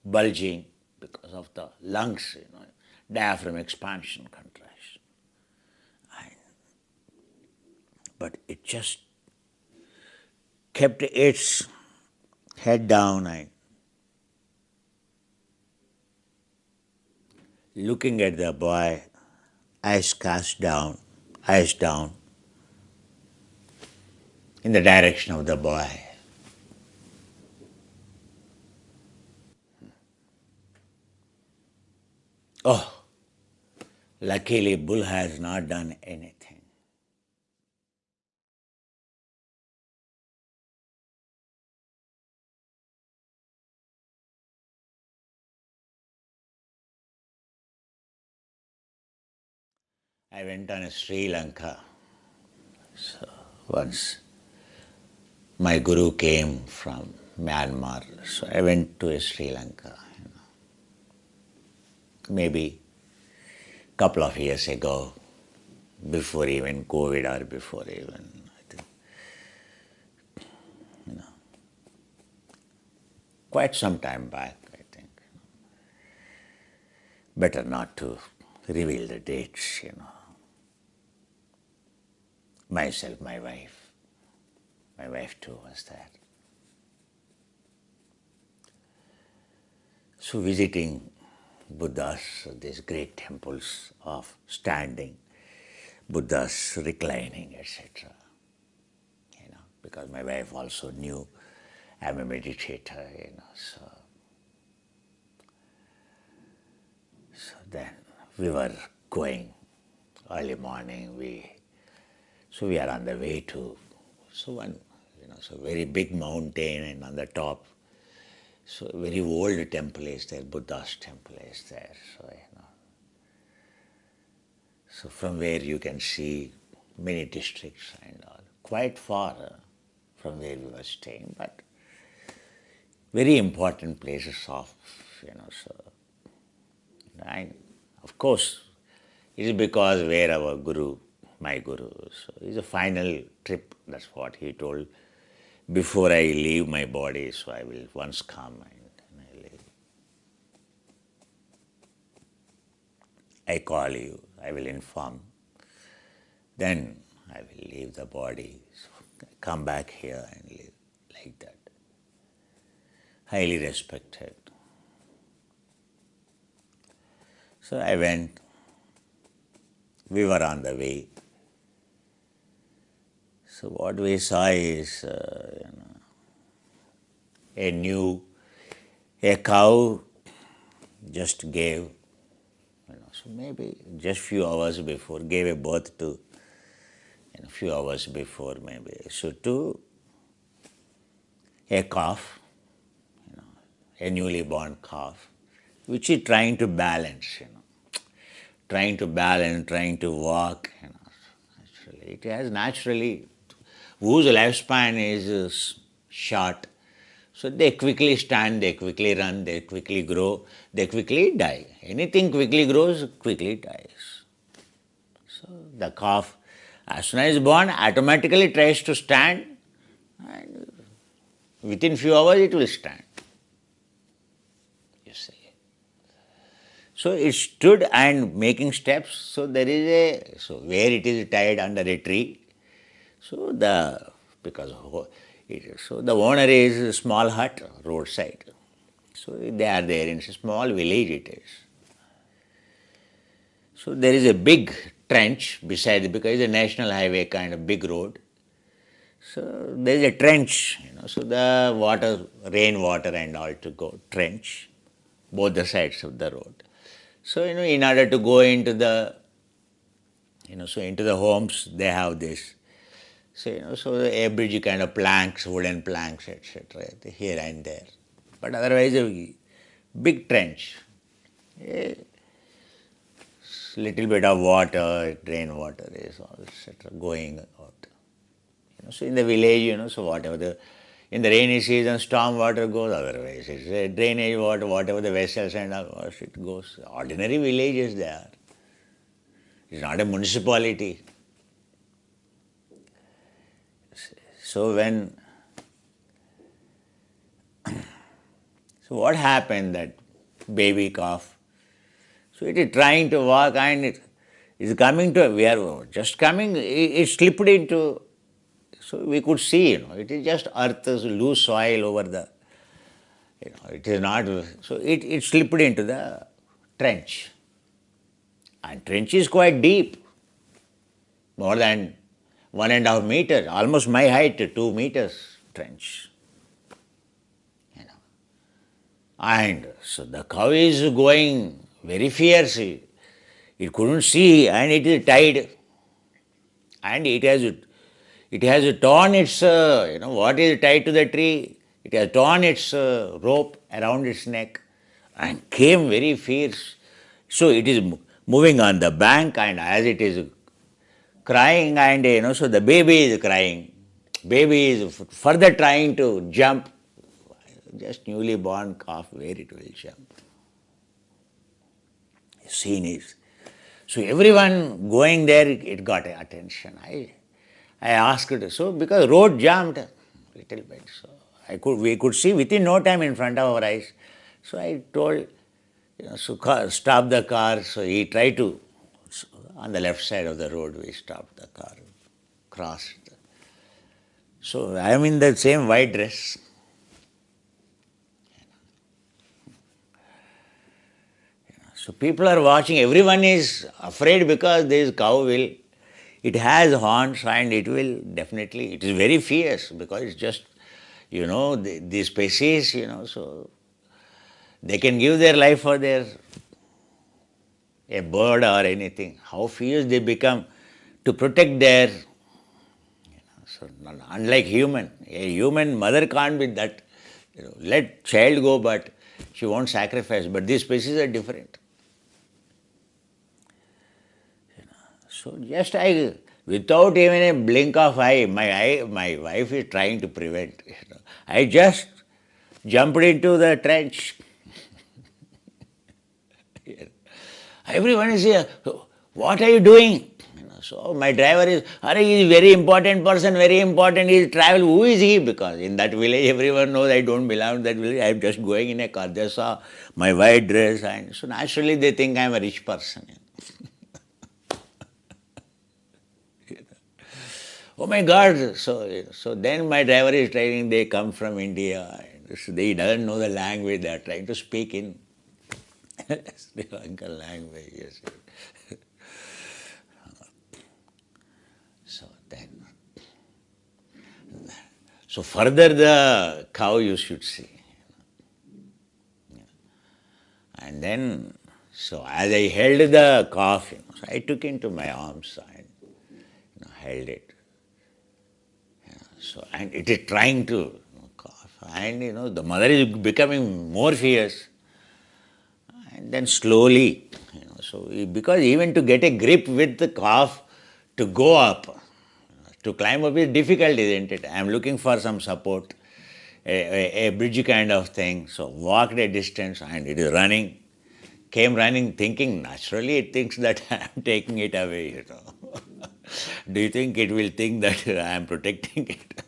bulging because of the lungs, diaphragm expansion, contraction. But it just kept its head down and looking at the boy, eyes down, in the direction of the boy. Oh, luckily bull has not done anything. I went on a Sri Lanka. So once my guru came from Myanmar, so I went to Sri Lanka. Maybe a couple of years ago, before even COVID or before even, I think, quite some time back, I think. Better not to reveal the dates, Myself, my wife too was there. So visiting Buddhas, these great temples of standing, Buddhas reclining, etc. Because my wife also knew I'm a meditator, so then we were going early morning. So we are on the way to one very big mountain, and on the top, so a very old temple is there, Buddha's temple is there. So from where you can see many districts and all, quite far from where we were staying, but very important places of, so. And of course, it is because where our guru, my guru, so it's a final trip, that's what he told. Before I leave my body, so I will once come and I leave. I call you, I will inform. Then I will leave the body, so come back here and live like that. Highly respected. So I went. We were on the way. So what we saw is, a cow just gave, so maybe just few hours before, gave a birth to, a few hours before maybe, so to a calf, a newly born calf, which is trying to balance, trying to walk, Actually, it has naturally, whose lifespan is short, so they quickly stand, they quickly run, they quickly grow, they quickly die. Anything quickly grows, quickly dies. So the calf, as soon as born, automatically tries to stand, and within few hours it will stand. You see. So it stood and making steps. So there is where it is tied under a tree. So the owner is a small hut roadside. So they are there in a small village it is. So there is a big trench beside because it's a national highway kind of big road. So there is a trench, so the water, rainwater and all to go, trench, both the sides of the road. So, in order to go into the, into the homes, they have this. So, so a bridge kind of planks, wooden planks, etc., here and there. But otherwise, a big trench. A little bit of water, rainwater is all, etc., going out. So in the village, so whatever in the rainy season, storm water goes, otherwise it's a drainage water, whatever the vessels and all, it goes. Ordinary villages they are. It's not a municipality. So so what happened that baby calf? So it is trying to walk and it is coming to, we are just coming, it slipped into, so we could see, it is just earth, loose soil over the, it is not, so it slipped into the trench. And trench is quite deep, more than 1.5 meters, almost my height, 2 meters trench. And so the cow is going very fiercely. It couldn't see and it is tied. And it has torn its, what is tied to the tree? It has torn its rope around its neck and came very fierce. So it is moving on the bank, and as it is crying, and so the baby is crying. Baby is further trying to jump. Just newly born calf, where it will jump. Scene is. So everyone going there, it got attention. I asked, so because road jammed a little bit, so we could see within no time in front of our eyes. So I told, stop the car. So he tried to, on the left side of the road, we stopped the car, crossed. So I am in the same white dress. So people are watching, everyone is afraid because this cow it has horns and it will definitely, it is very fierce because it's just, the species, so they can give their life for a bird or anything. How fierce they become to protect their, so unlike human. A human mother can't be that, let child go, but she won't sacrifice. But these species are different. So just without even a blink of my wife is trying to prevent. I just jumped into the trench. Everyone is here. What are you doing? So my driver is, he is very important person, very important. He is travel. Who is he? Because in that village, everyone knows I don't belong to that village. I am just going in a car. They saw my white dress, and so naturally they think I am a rich person. Oh my God! So then my driver is trying. They come from India. So they doesn't know the language. They are trying to speak in Sri Lankan language. Yes. So further the cow you should see. And then, so as I held the calf, so I took into my arms and held it. So and it is trying to cough, and the mother is becoming more fierce. And then slowly, so because even to get a grip with the calf to go up, to climb up is difficult, isn't it? I am looking for some support, a bridge kind of thing. So walked a distance and it is running. Came running thinking, naturally it thinks that I am taking it away. Do you think it will think that I am protecting it?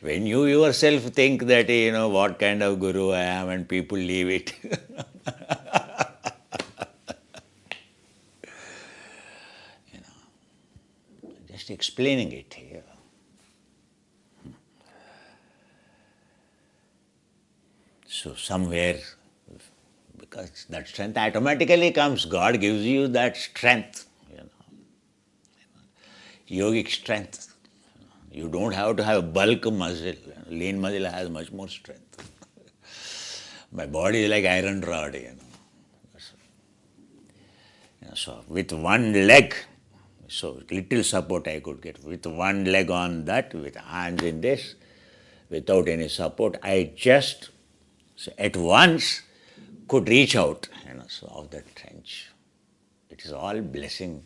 When you yourself think that, what kind of guru I am and people leave it. Just explaining it here. So somewhere, because that strength automatically comes, God gives you that strength, yogic strength. You don't have to have bulk muscle. Lean muscle has much more strength. My body is like iron rod, So with one leg, so little support I could get. With one leg on that, with hands in this, without any support, I just at once could reach out, so of that trench. It is all blessing,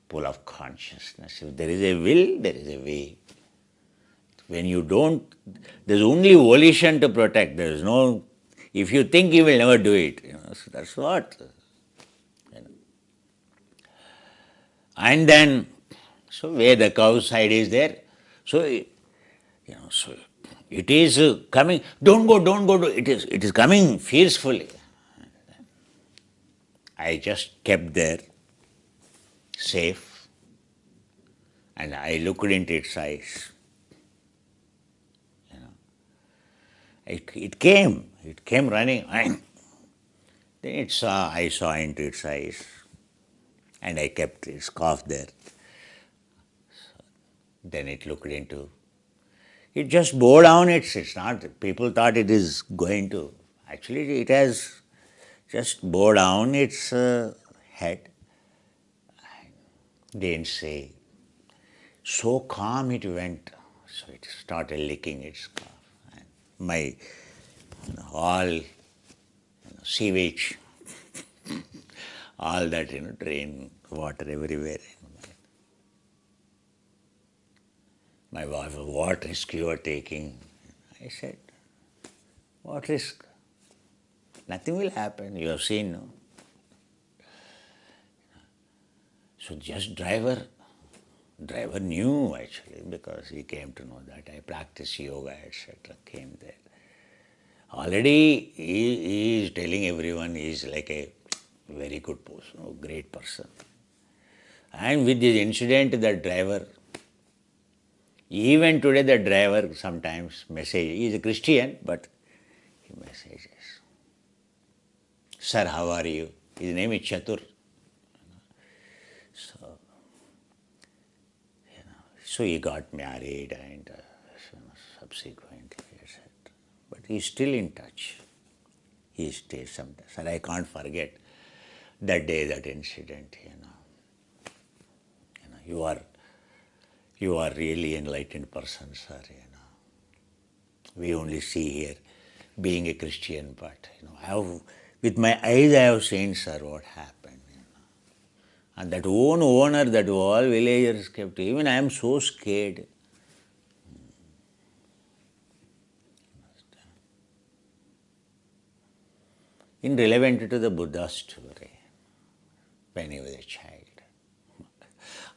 pool of consciousness. If there is a will, there is a way. When you don't, there's only volition to protect. There is no, if you think you will never do it, so that's what. And then, so where the cow side is there, so, so it is coming, don't go, it is coming fiercely. I just kept there, safe, and I looked into its eyes. It came running, and then I saw into its eyes, and I kept its cough there. So then it looked into, it just bore down, it's not, people thought it is going to, actually it has just bore down its head, didn't say. So calm it went, so it started licking its cough. And my all sewage, all that drain water everywhere. My wife, what risk you are taking? I said, what risk? Nothing will happen, you have seen, no? So just driver knew actually, because he came to know that I practice yoga, etc., came there. Already he is telling everyone he is like a very good person, great person. And with this incident, the driver, even today the driver sometimes messages, he is a Christian, but he messages. Sir, how are you? His name is Chatur. So he got married and subsequently, etc. But he's still in touch. He stays sometimes. And I can't forget that day, that incident, you are really enlightened person, sir, We only see here being a Christian, but, with my eyes I have seen, sir, what happened, And that owner that all villagers kept, even I am so scared. Irrelevant to the Buddha story, when he was a child.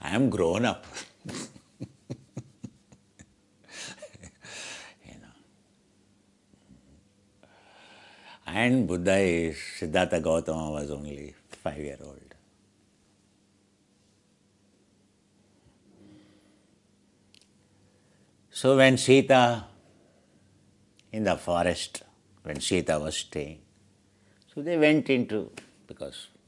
I am grown up. And Buddha is, Siddhartha Gautama was only 5-year-old. So when Sita, in the forest, when Sita was staying, so they went into, because the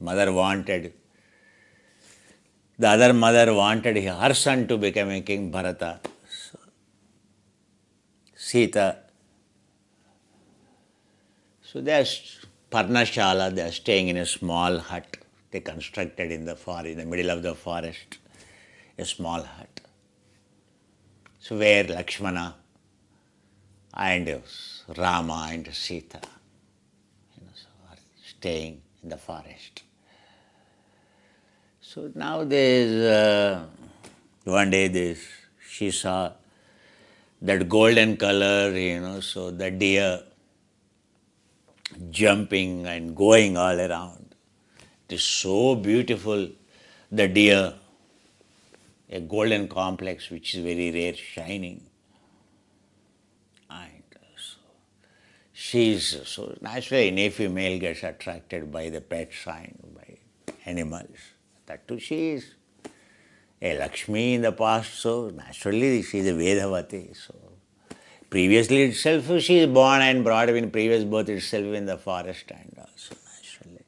other mother wanted her son to become a king, Bharata. So Sita, so they are Parnashala, they are staying in a small hut. They constructed in the forest, in the middle of the forest, a small hut. So where Lakshmana and Rama and Sita are staying in the forest. So now one day she saw that golden color, so the deer jumping and going all around. It is so beautiful, the deer, a golden complex which is very rare, shining. And so naturally, a female gets attracted by the pet sign, by animals. That too, she is a Lakshmi in the past, so naturally she is a Vedavati. So previously itself she is born and brought up in previous birth itself in the forest, and also naturally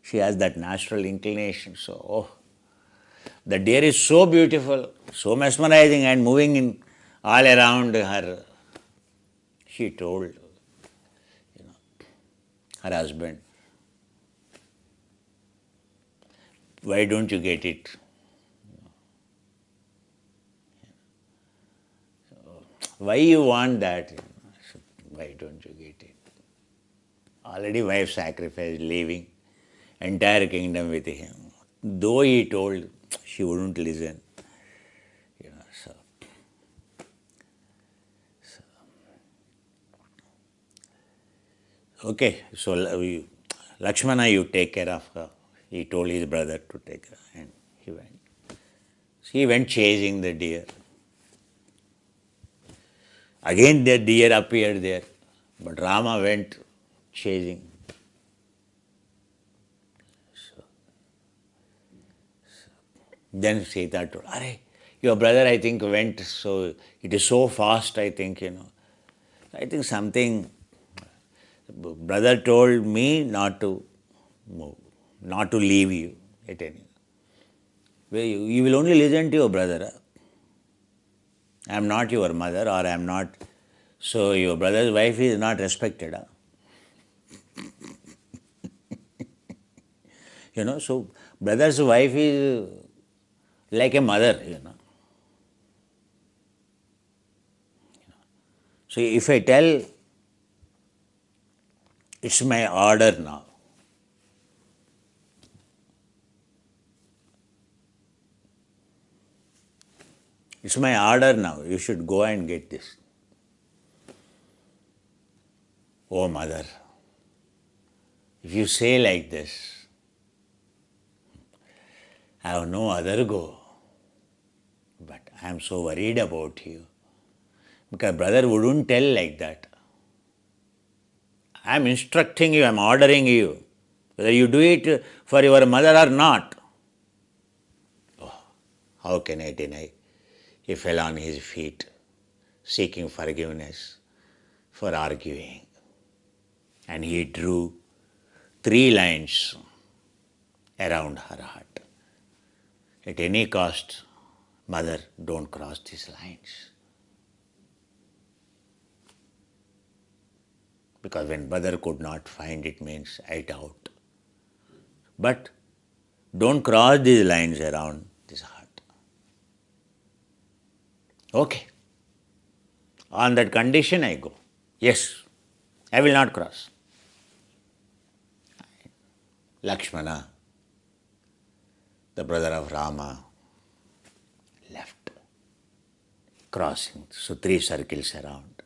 she has that natural inclination. So the deer is so beautiful, so mesmerizing and moving in all around her. She told her husband, why don't you get it? Why you want that? Why don't you get it? Already wife sacrificed, leaving entire kingdom with him. Though he told, she wouldn't listen. Okay, so Lakshmana, you take care of her. He told his brother to take her, and he went. He went chasing the deer. Again the deer appeared there, but Rama went chasing. Then Sita told, Arey, your brother I think went, so it is so fast, I think, I think something, brother told me not to move, not to leave you at any. Well, you will only listen to your brother. I am not your mother, or I am not, so your brother's wife is not respected. So brother's wife is like a mother, So if I tell, it's my order now. It's my order now. You should go and get this. Oh, mother, if you say like this, I have no other go. But I am so worried about you. Because brother wouldn't tell like that. I am instructing you, I am ordering you. Whether you do it for your mother or not. Oh, how can I deny? He fell on his feet, seeking forgiveness for arguing. And he drew 3 lines around her heart. At any cost, mother, don't cross these lines. Because when mother could not find it means I doubt. But don't cross these lines around this heart. Okay. On that condition I go. Yes, I will not cross. Lakshmana, the brother of Rama, left, crossing. So 3 circles around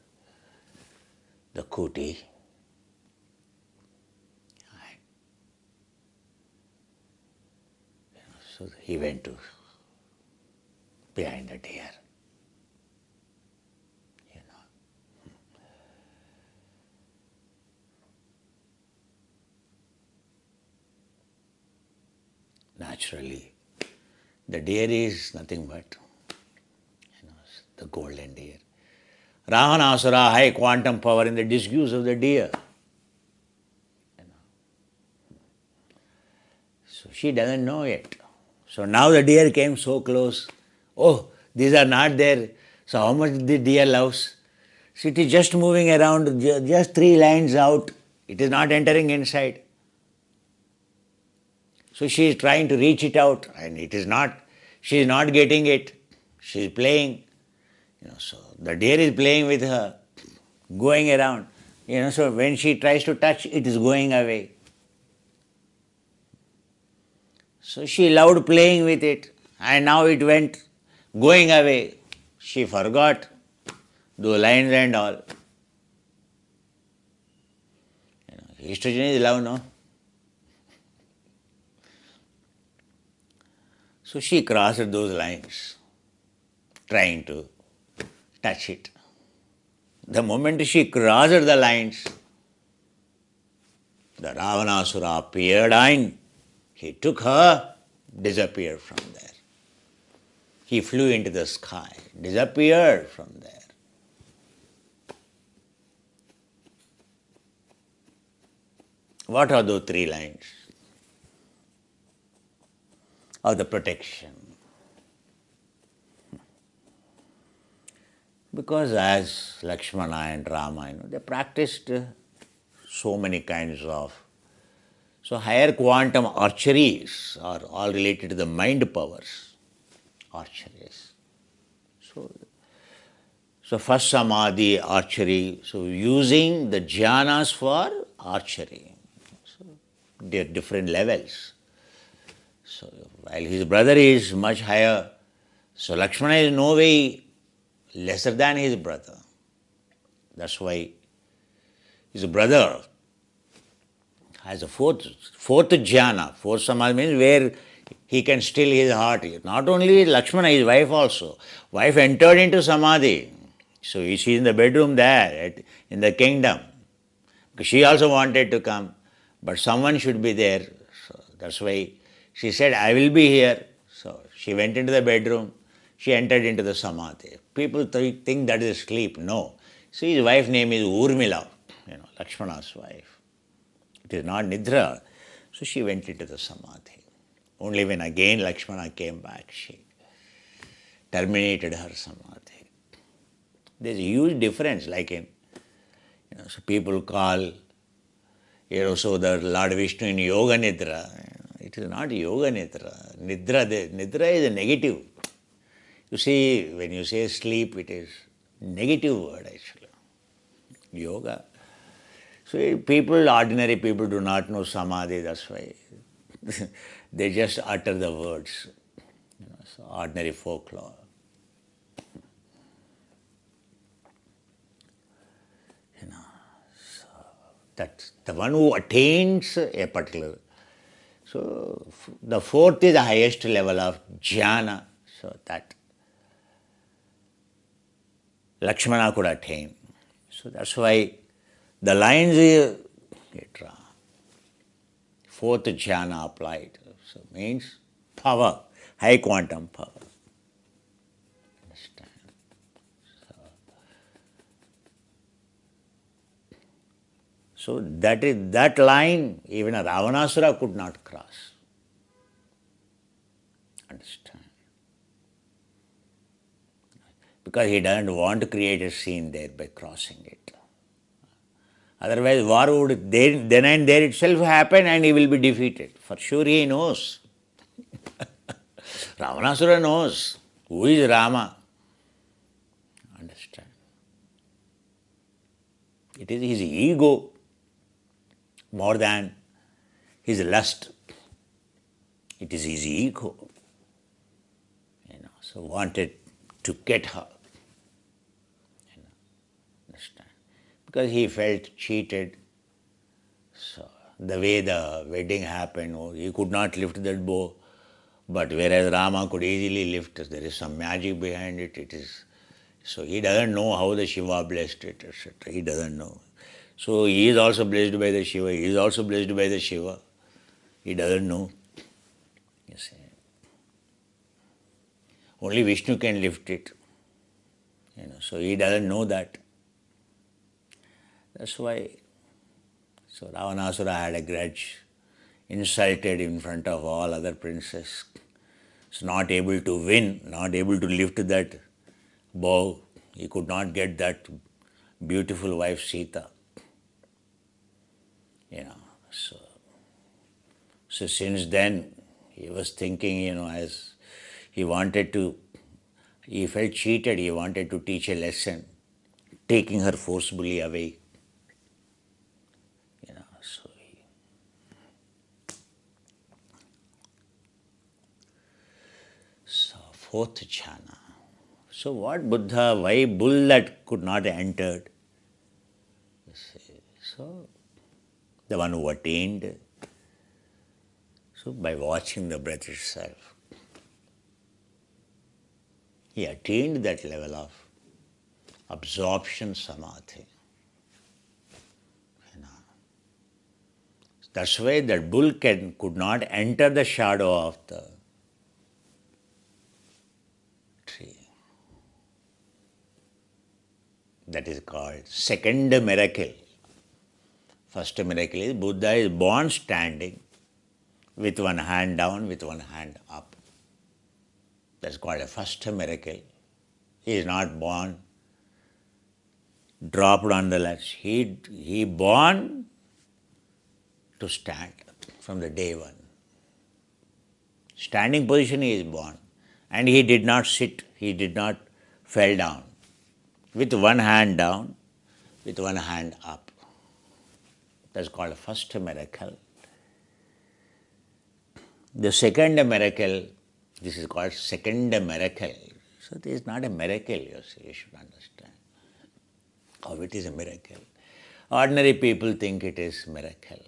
the kuti. So he went to behind the deer. Naturally, the deer is nothing but the golden deer. Ravanasura, high quantum power in the disuse of the deer. So she doesn't know it. So now the deer came so close. Oh, these are not there. So how much the deer loves? So it is just moving around, just 3 lines out. It is not entering inside. So she is trying to reach it out and it is not, she is not getting it. She is playing. So the deer is playing with her, going around. So when she tries to touch, it is going away. So she loved playing with it and now it went going away. She forgot those lines and all. Estrogen is love, no? So she crossed those lines, trying to touch it. The moment she crossed the lines, the Ravanasura appeared and he took her, disappeared from there. He flew into the sky, disappeared from there. What are those 3 lines? Of the protection. Because as Lakshmana and Rama, they practiced so many kinds of, so higher quantum archeries are all related to the mind powers, archeries. So first samadhi, archery, so using the jhanas for archery. So they are different levels. So while his brother is much higher, so Lakshmana is no way lesser than his brother. That's why his brother has a fourth jhana. Fourth samadhi means where he can still his heart. Not only Lakshmana, his wife also. Wife entered into samadhi. So she is in the bedroom there, in the kingdom. Because she also wanted to come, but someone should be there. So that's why she said, I will be here. So she went into the bedroom. She entered into the samadhi. People think that is sleep. No. See, his wife's name is Urmila, Lakshmana's wife. It is not Nidra. So she went into the samadhi. Only when again Lakshmana came back, she terminated her samadhi. There is a huge difference, like in, so people call, so the Lord Vishnu in Yoga Nidra. It is not Yoga Nidra. Nidra is a negative. You see, when you say sleep, it is negative word actually. Yoga. So ordinary people do not know samadhi, that's why they just utter the words. So ordinary folklore. So that's the one who attains a particular. So the fourth is the highest level of jhana. So that Lakshmana could attain. So that's why the lines is fourth jhana applied. So means power, high quantum power. Understand? So that line even a Ravanasura could not cross. Understand? Because he doesn't want to create a scene there by crossing it. Otherwise, war would then and there itself happen and he will be defeated. For sure he knows. Ravanasura knows who is Rama. Understand? It is his ego more than his lust. It is his ego. So wanted to get her. Understand? Because he felt cheated. So the way the wedding happened, he could not lift that bow. But whereas Rama could easily lift, there is some magic behind it. So he doesn't know how the Shiva blessed it, etc. He doesn't know. So he is also blessed by the Shiva. He is also blessed by the Shiva. He doesn't know. You see. Only Vishnu can lift it. So he doesn't know that. That's why. So Ravanasura had a grudge, insulted in front of all other princes. So not able to win, not able to lift that bow. He could not get that beautiful wife Sita. So since then he was thinking, as he felt cheated, he wanted to teach a lesson, taking her forcibly away. So fourth jhana. So what Buddha, why bull that could not enter? So the one who attained, so by watching the breath itself, he attained that level of absorption samadhi. That's why that bull could not enter the shadow of the tree. That is called second miracle. First miracle is Buddha is born standing with one hand down, with one hand up. That's called a first miracle. He is not born dropped on the ledge. He born to stand from the day one. Standing position he is born. And he did not sit, he did not fell down. With one hand down, with one hand up. That's called a first miracle. The second miracle, this is called second miracle. So this is not a miracle, you should understand. How it is a miracle. Ordinary people think it is miracle.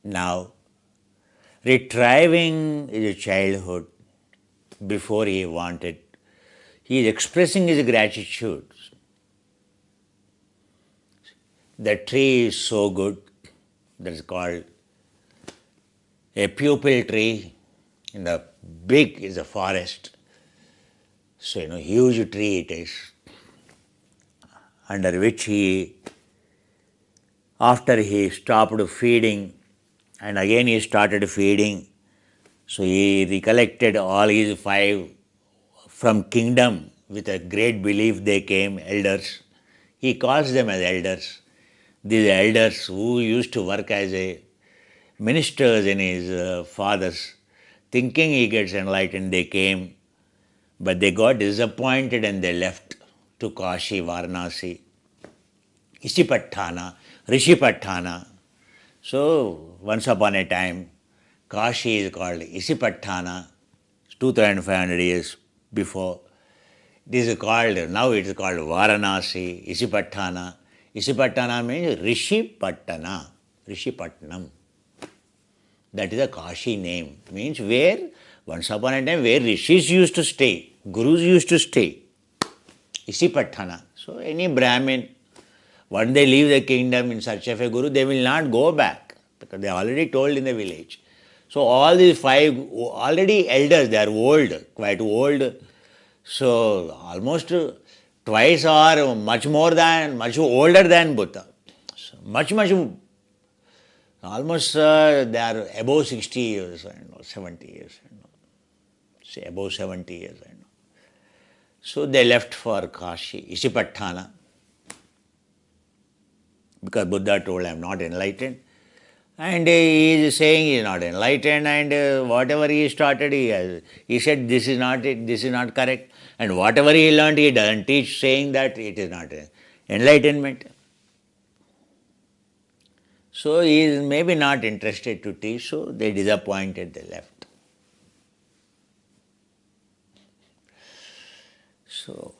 Now, retrieving his childhood before he wanted, he is expressing his gratitude. The tree is so good, that is called a pupil tree. In the big is a forest. So, huge tree it is, under which after he stopped feeding, and again he started feeding, so he recollected all his 5 from kingdom. With a great belief they came, elders. He calls them as elders. These elders who used to work as ministers in his father's, thinking he gets enlightened, they came, but they got disappointed and they left to Kashi, Varanasi, Isipatthana, Rishipatthana. So once upon a time, Kashi is called Isipatthana, 2500 years before. This is called, now it is called Varanasi, Isipatthana. Isipatthana means Rishipattana, Rishipatnam. That is a Kashi name. Means where, once upon a time, where rishis used to stay, gurus used to stay. Isipatthana. So any Brahmin, when they leave the kingdom in search of a guru, they will not go back, because they are already told in the village. So all these 5 already elders, they are old, quite old. So almost twice or much older than Buddha. So much, almost they are above 60 years, 70 years, say above 70 years. So they left for Kashi, Isipatthana, because Buddha told, I am not enlightened. And he is saying he is not enlightened, and whatever he started, he said this is not it, this is not correct. And whatever he learned, he doesn't teach, saying that it is not enlightenment. So he is maybe not interested to teach, so they disappointed, they left. So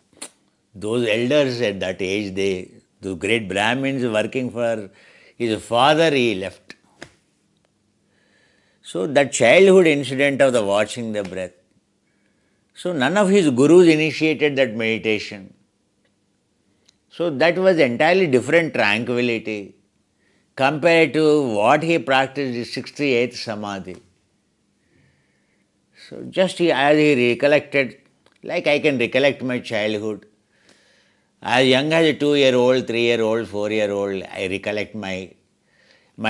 those elders at that age, the great Brahmins working for his father, he left. So that childhood incident of the watching the breath. So none of his gurus initiated that meditation. So that was entirely different tranquility compared to what he practiced in 68th samadhi. So just as he recollected, like I can recollect my childhood. As young as a 2-year-old, 3-year-old, 4-year-old, I recollect my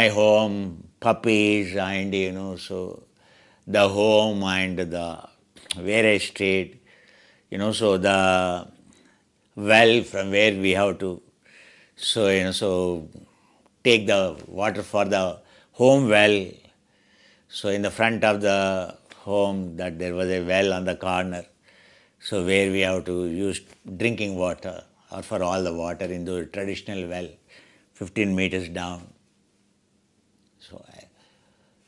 home, puppies, and so the home and where I stayed, so the well from where we have to, so take the water for the home well. So in the front of the home, that there was a well on the corner, so where we have to use drinking water or for all the water in the traditional well, 15 meters down. So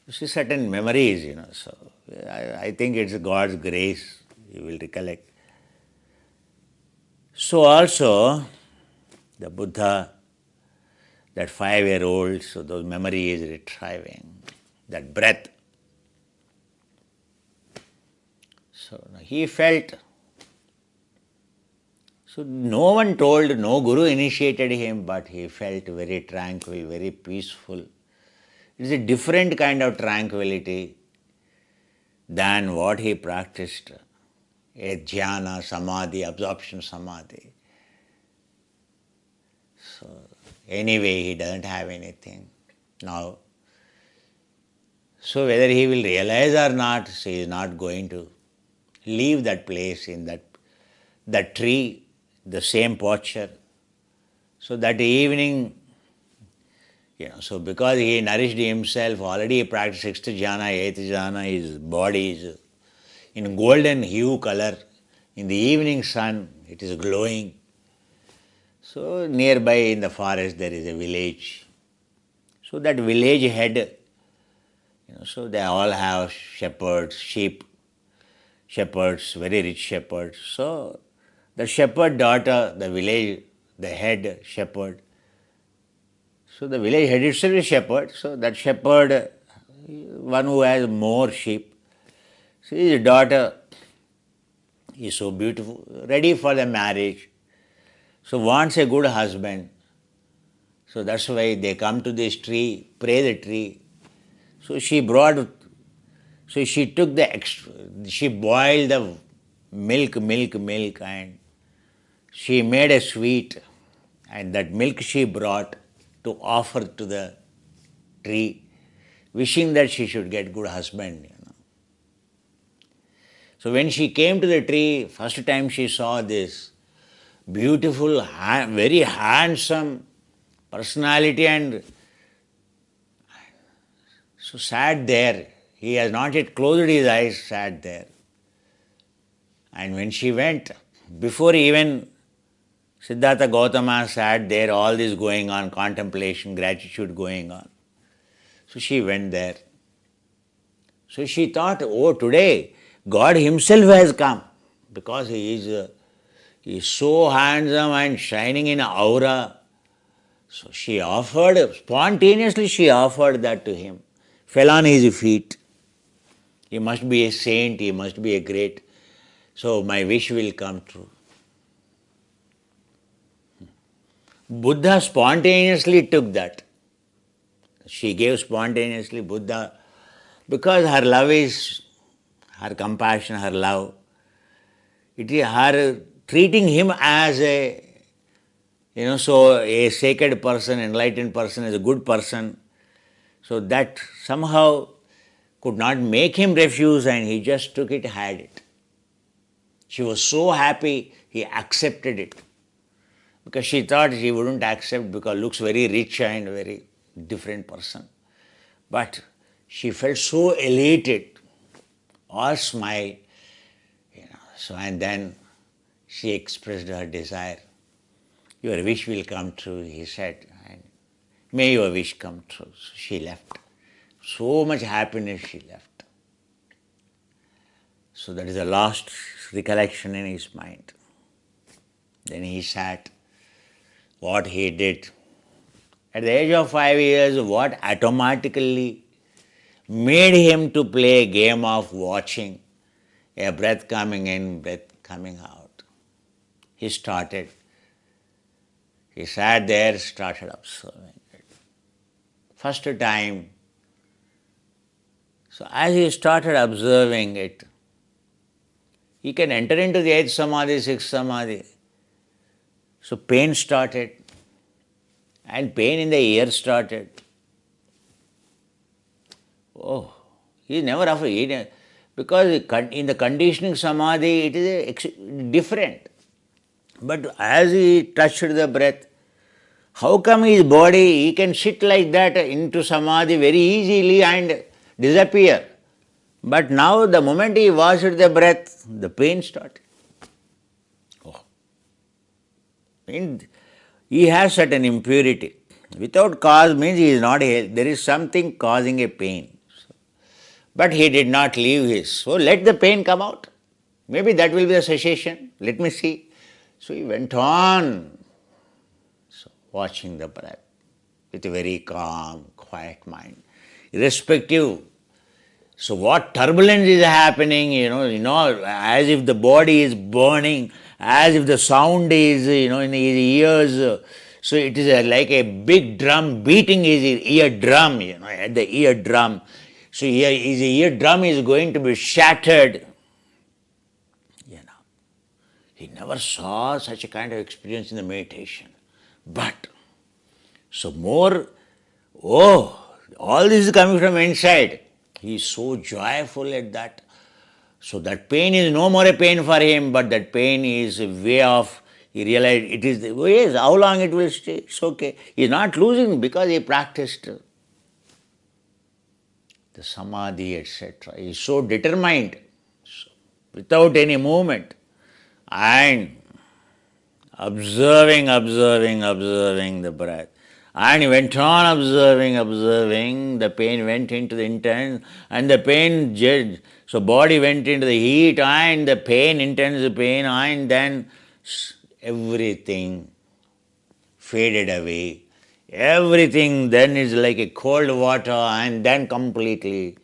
you see certain memories, so I think it's God's grace, you will recollect. So also, the Buddha, that 5-year-old, so those memories is retrieving, that breath. So he felt, so no one told, no guru initiated him, but he felt very tranquil, very peaceful. It is a different kind of tranquility than what he practiced, a jhana, samadhi, absorption samadhi. So anyway, he doesn't have anything now. So whether he will realize or not, he is not going to leave that place in that tree, the same posture. So that evening, so because he nourished himself, already he practiced 6th jhana, 8th jhana, his body is in golden hue color. In the evening sun, it is glowing. So nearby in the forest there is a village. So that village head, so they all have shepherds, sheep, shepherds, very rich shepherds. So the shepherd daughter, the village, the head shepherd, so the village head itself is shepherd, so that shepherd, one who has more sheep, so his daughter is so beautiful, ready for the marriage, so wants a good husband. So that's why they come to this tree, pray the tree. So she took she boiled the milk, and she made a sweet, and that milk she brought to offer to the tree, wishing that she should get good husband. So when she came to the tree, first time she saw this beautiful, very handsome personality, and so sat there. He has not yet closed his eyes, sat there. And when she went, before even Siddhartha Gautama sat there, all this going on, contemplation, gratitude going on. So she went there. So she thought, oh, today God himself has come, because he is so handsome and shining in aura. So she spontaneously she offered that to him, fell on his feet. He must be a saint, he must be a great, so my wish will come true. Buddha spontaneously took that. She gave spontaneously, Buddha, because her love is, her compassion, her love, it is her treating him as a So a sacred person, enlightened person is a good person. So that somehow could not make him refuse, and he just took it, had it. She was so happy, he accepted it. Because she thought she wouldn't accept because looks very rich and very different person. But she felt so elated, all smile. So and then she expressed her desire. Your wish will come true, he said. And may your wish come true. So she left. So much happiness she left. So that is the last recollection in his mind. Then he sat. What he did. At the age of 5 years, what automatically made him to play a game of watching a breath coming in, breath coming out. He started. He sat there, started observing it. First time. So as he started observing it, he can enter into the 8th samadhi, 6th samadhi. So pain started, and pain in the ear started. Oh, he never afraid, because in the conditioning samadhi it is different. But as he touched the breath, how come his body, he can sit like that into samadhi very easily and disappear. But now the moment he watched the breath, the pain started. He has certain impurity. Without cause means he is not healthy. There is something causing a pain. But he did not leave his. So let the pain come out. Maybe that will be the cessation. Let me see. So he went on watching the breath with a very calm, quiet mind. Irrespective. So what turbulence is happening, as if the body is burning, as if the sound is, in his ears. So it is like a big drum beating his ear drum, at the ear drum. So his ear drum is going to be shattered. He never saw such a kind of experience in the meditation. But, so more, all this is coming from inside. He is so joyful at that. So that pain is no more a pain for him, but that pain is a way of, he realized it is the way, how long it will stay, it's okay. He is not losing because he practiced the samadhi, etc. He is so determined, without any movement, and observing the breath. And he went on observing, the pain went into the intense, and the pain, so body went into the heat, and the pain, intense pain, and then everything faded away. Everything then is like a cold water, and then completely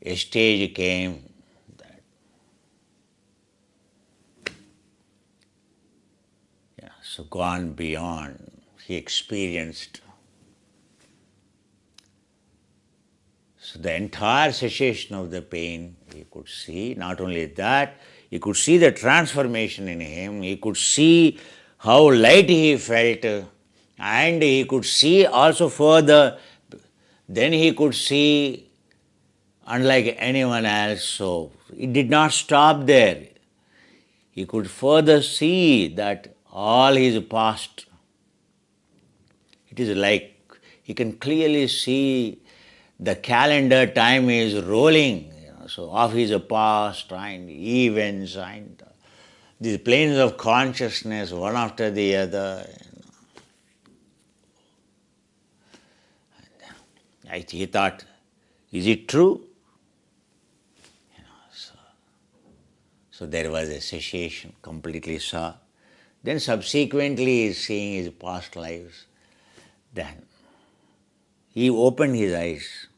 a stage came. So gone beyond, he experienced. So the entire cessation of the pain he could see. Not only that, he could see the transformation in him. He could see how light he felt, and he could see also further. Then he could see unlike anyone else. So it did not stop there. He could further see that all his past, it is like he can clearly see the calendar time is rolling, so of his past and events and these planes of consciousness one after the other. He thought, is it true? So there was a cessation, completely saw. Then subsequently he is seeing his past lives. Then he opened his eyes.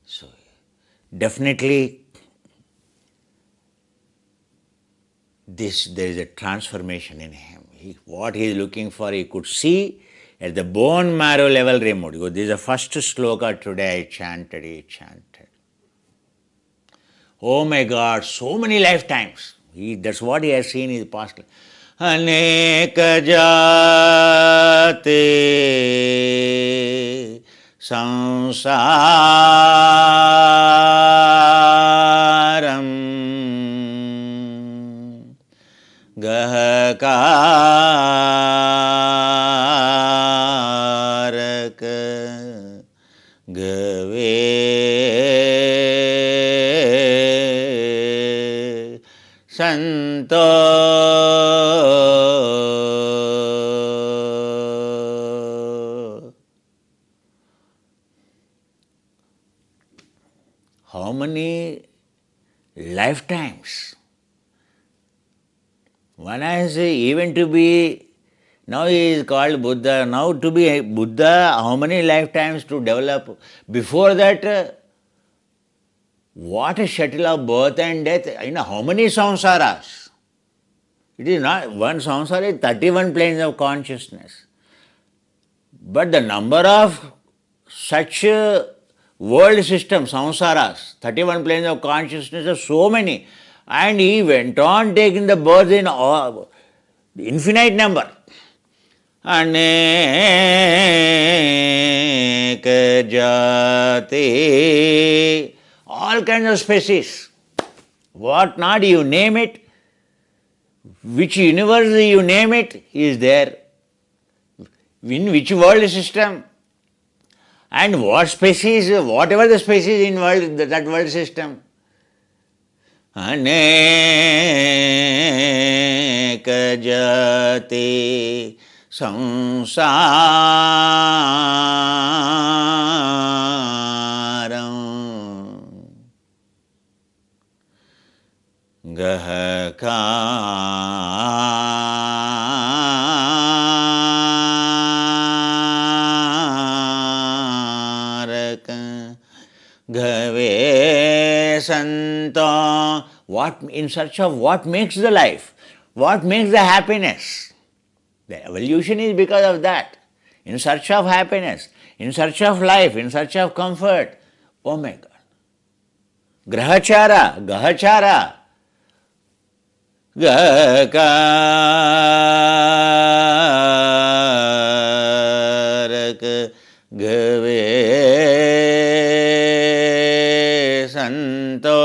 So definitely there is a transformation in him. What he is looking for, he could see at the bone marrow level removed. This is the first sloka today I chanted. Oh my God, so many lifetimes. That's what he has seen in his past life. Aneka jate samsaram gahakarak gave santo. How many lifetimes? One has even to be, now he is called Buddha, now to be Buddha, how many lifetimes to develop? Before that, what a shuttle of birth and death, how many samsaras? It is not, one samsara is 31 planes of consciousness. But the number of such world systems, samsaras, 31 planes of consciousness are so many. And he went on taking the birth in infinite number. Aneka jati, all kinds of species. What not, you name it. Which universe you name it, he is there. In which world system. And what species, whatever the species in world, that world system. Aneka jati samsaram gahakarak gave santo. What, in search of what makes the life, what makes the happiness. The evolution is because of that. In search of happiness, in search of life, in search of comfort. Oh my God. Grahachara, Gahachara, Gahakarak gave santo.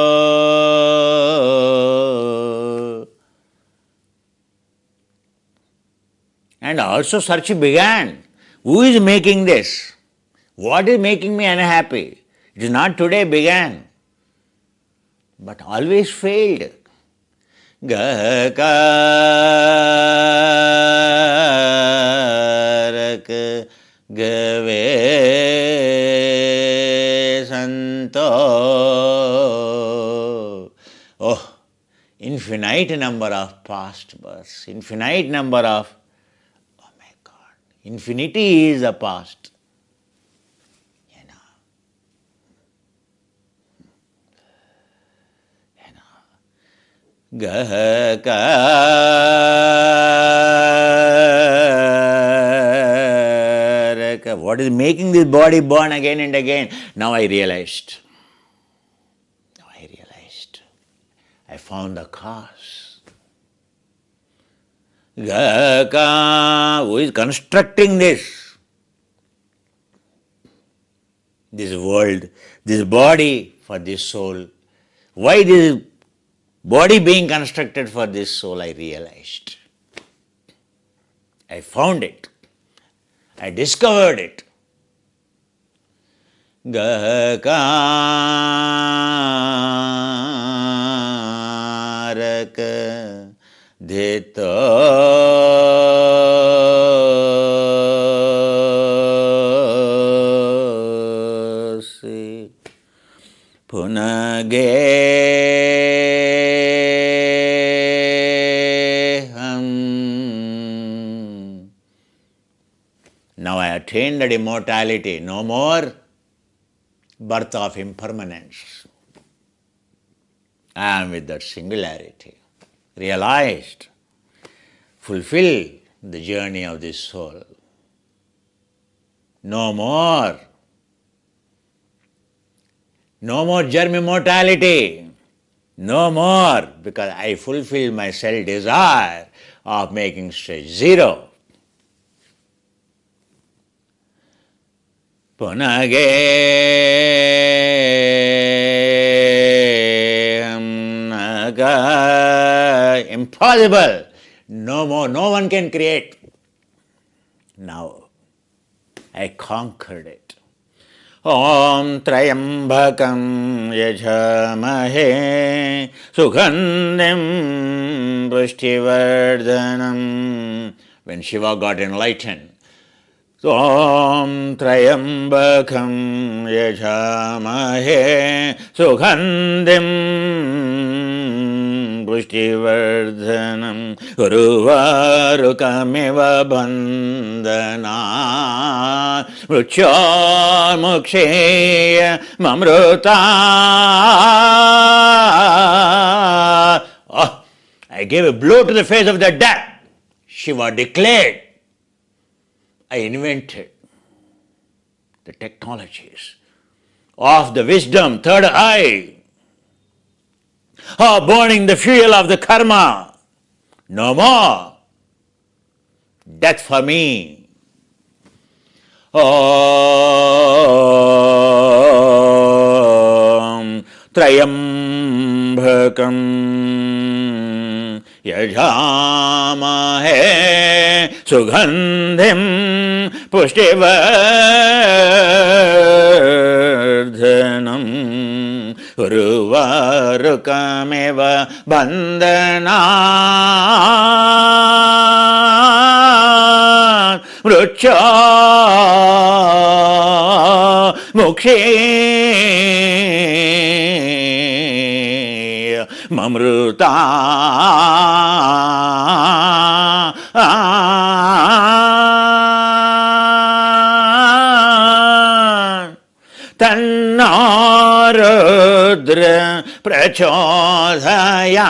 And also search began. Who is making this? What is making me unhappy? It is not today began, but always failed. Gahakarak gave santo. Oh, infinite number of past births, infinite number of, oh my God, infinity is the past. Gahakarak. What is making this body born again and again? Now I realized. I found the cause. Gahaka, who is constructing this world, this body for this soul. Why this body being constructed for this soul, I realized. I found it. I discovered it. Gahakarak dhito si punageham. Now I attained that immortality. No more birth of impermanence. I am with that singularity. Realized, fulfill the journey of this soul. No more. No more germ immortality. No more, because I fulfill my self-desire of making stress zero. Punage impossible. No more, no one can create. Now I conquered it. Om Trayambakam Yajamahe Sugandhim Pushtivardhanam. When Shiva got enlightened, Om Trayambakam Yajamahe Sugandhim Pushtivardhanam Uruvarukamiva Bandhana Mruchyamuksheya Mamruta. Oh, I gave a blow to the face of the death. Shiva declared, I invented the technologies of the wisdom, third eye, burning the fuel of the karma. No more death for me. Om Trayambakam Yajamahe Sugandhim Pushtivardhanam Uruvarukamiva Bandhana Mrucha Mukhe Mamruta Tannarudra Prachodhaya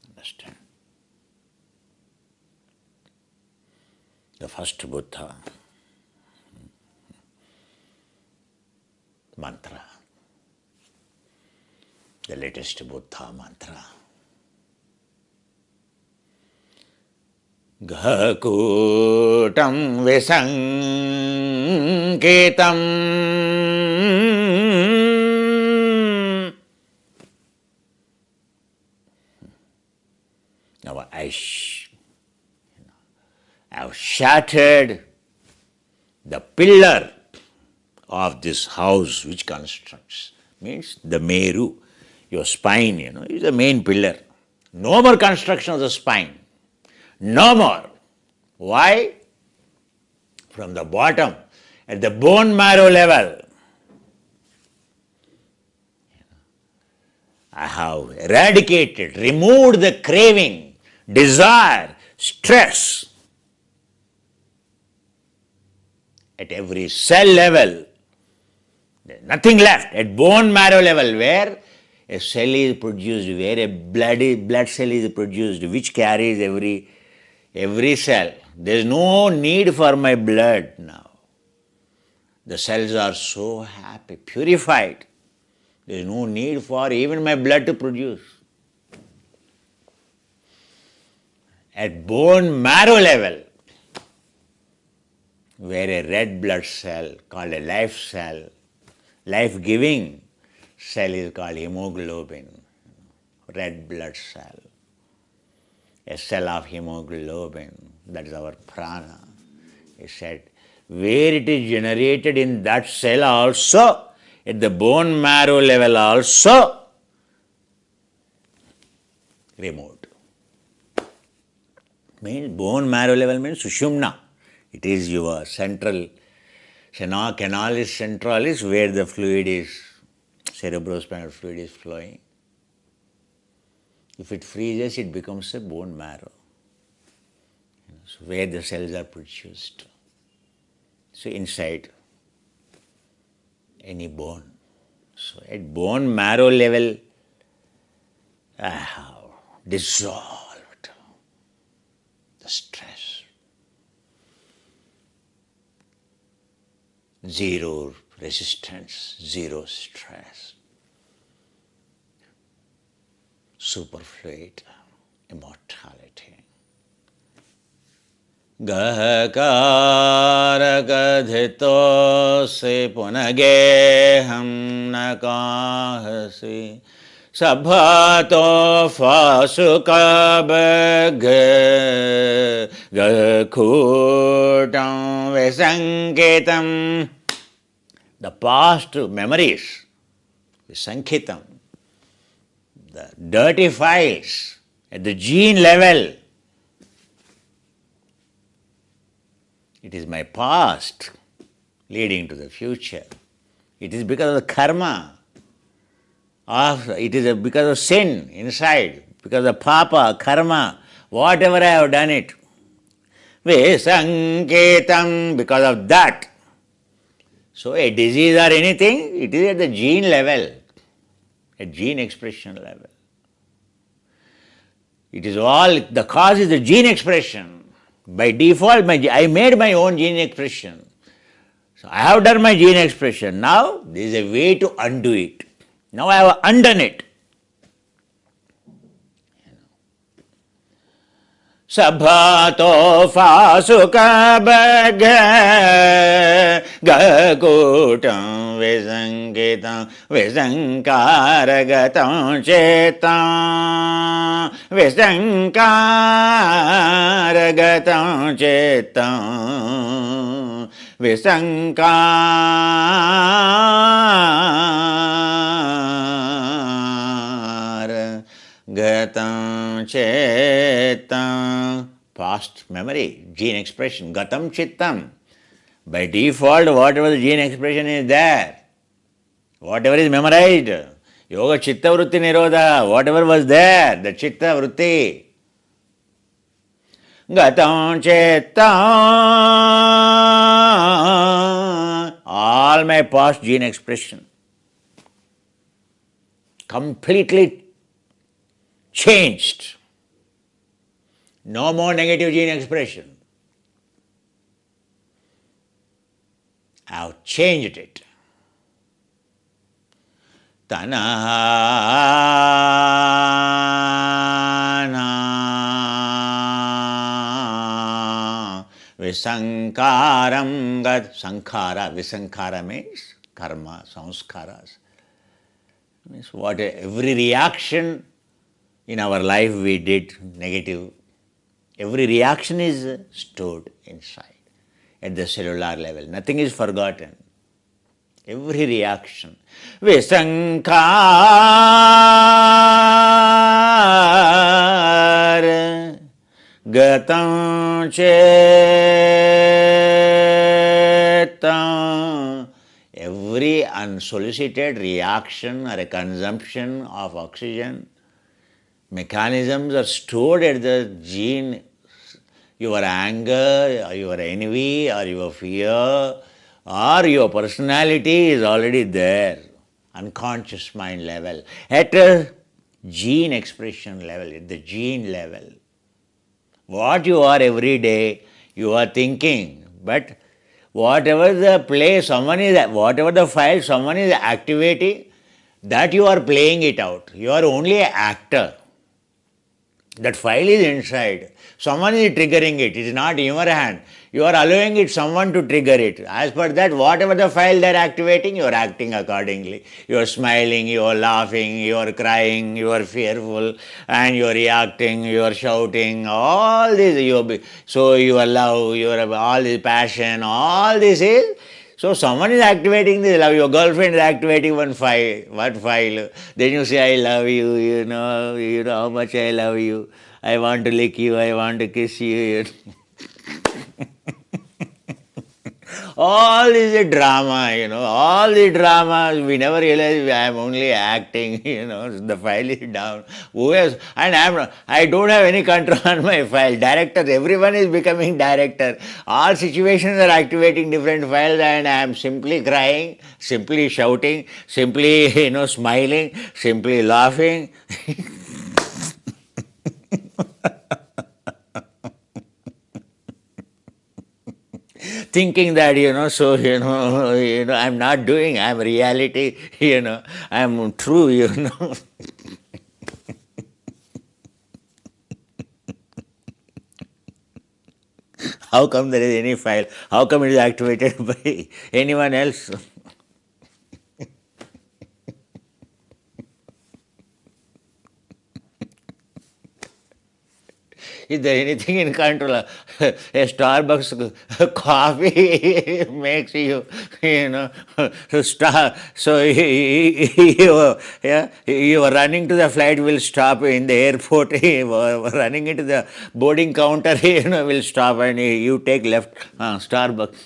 Understand? The first Buddha mantra, the latest Buddha mantra. Ghakutam Visanketam Now I've shattered the pillar of this house which constructs. Means the meru, your spine, is the main pillar. No more construction of the spine. No more. Why? From the bottom, at the bone marrow level, I have eradicated, removed the craving, desire, stress. At every cell level, there's nothing left. At bone marrow level, where a cell is produced, where a blood cell is produced, which carries every cell. There is no need for my blood now. The cells are so happy, purified. There is no need for even my blood to produce. At bone marrow level, where a red blood cell called a life cell, life-giving cell is called hemoglobin, red blood cell. A cell of hemoglobin, that is our prana. He said, where it is generated in that cell also, at the bone marrow level also, removed. Means bone marrow level means sushumna. It is your central, canalis centralis, where the fluid is, cerebrospinal fluid is flowing. If it freezes, it becomes a bone marrow. So where the cells are produced. So inside any bone. So at bone marrow level, I have dissolved the stress, zero resistance, zero stress, superfluid immortality. गहकारगधितो से पुनगेहं न काहसि सभातो फासुकबग गखूटं विसंकेतं. The past memories, Sankitam, the dirty files at the gene level. It is my past leading to the future. It is because of the karma, it is because of sin inside, because of papa, karma, whatever I have done it. Visanketam, because of that. So a disease or anything, it is at the gene level, at gene expression level. It is all, the cause is the gene expression. By default, I made my own gene expression. So I have done my gene expression. Now there is a way to undo it. Now I have undone it. Sabhato fasukabhaga gakutam visankitam visankaragatam chetam visankaragatam chetam Gatam Chetam, past memory, gene expression, Gatam Chittam. By default, whatever the gene expression is there, whatever is memorized, Yoga Chitta Vritti Nirodha, whatever was there, the Chitta Vritti. Gatam Chetam, all my past gene expression, completely changed. No more negative gene expression. I have changed it. Tanahana Visankaram Gad. Sankara, Visankara means karma, samskaras. Means what every reaction in our life we did negative, every reaction is stored inside at the cellular level. Nothing is forgotten. Every reaction. Visankar gatam chetam. Every unsolicited reaction or a consumption of oxygen mechanisms are stored at the gene. Your anger, or your envy, or your fear, or your personality is already there, unconscious mind level, at a gene expression level, at the gene level. What you are every day, you are thinking, but whatever the play someone is, whatever the file someone is activating, that you are playing it out. You are only an actor. That file is inside. Someone is triggering it. It is not in your hand. You are allowing it someone to trigger it. As per that, whatever the file they are activating, you are acting accordingly. You are smiling, you are laughing, you are crying, you are fearful, and you are reacting, you are shouting. All this, so your love, your all this passion, all this is. So someone is activating this love. Your girlfriend is activating one file. What file? Then you say, I love you, you know how much I love you. I want to lick you, I want to kiss you. All this is a drama, all the dramas, we never realize I am only acting, the file is down. And I don't have any control on my file. Director, everyone is becoming director. All situations are activating different files and I am simply crying, simply shouting, simply, smiling, simply laughing. thinking that, so, I'm not doing, I'm reality, I'm true. How come there is any file? How come it is activated by anyone else? Is there anything in control? A Starbucks coffee makes you, start. So you are running to the flight will stop in the airport. You are running into the boarding counter, will stop, and you take left. Starbucks.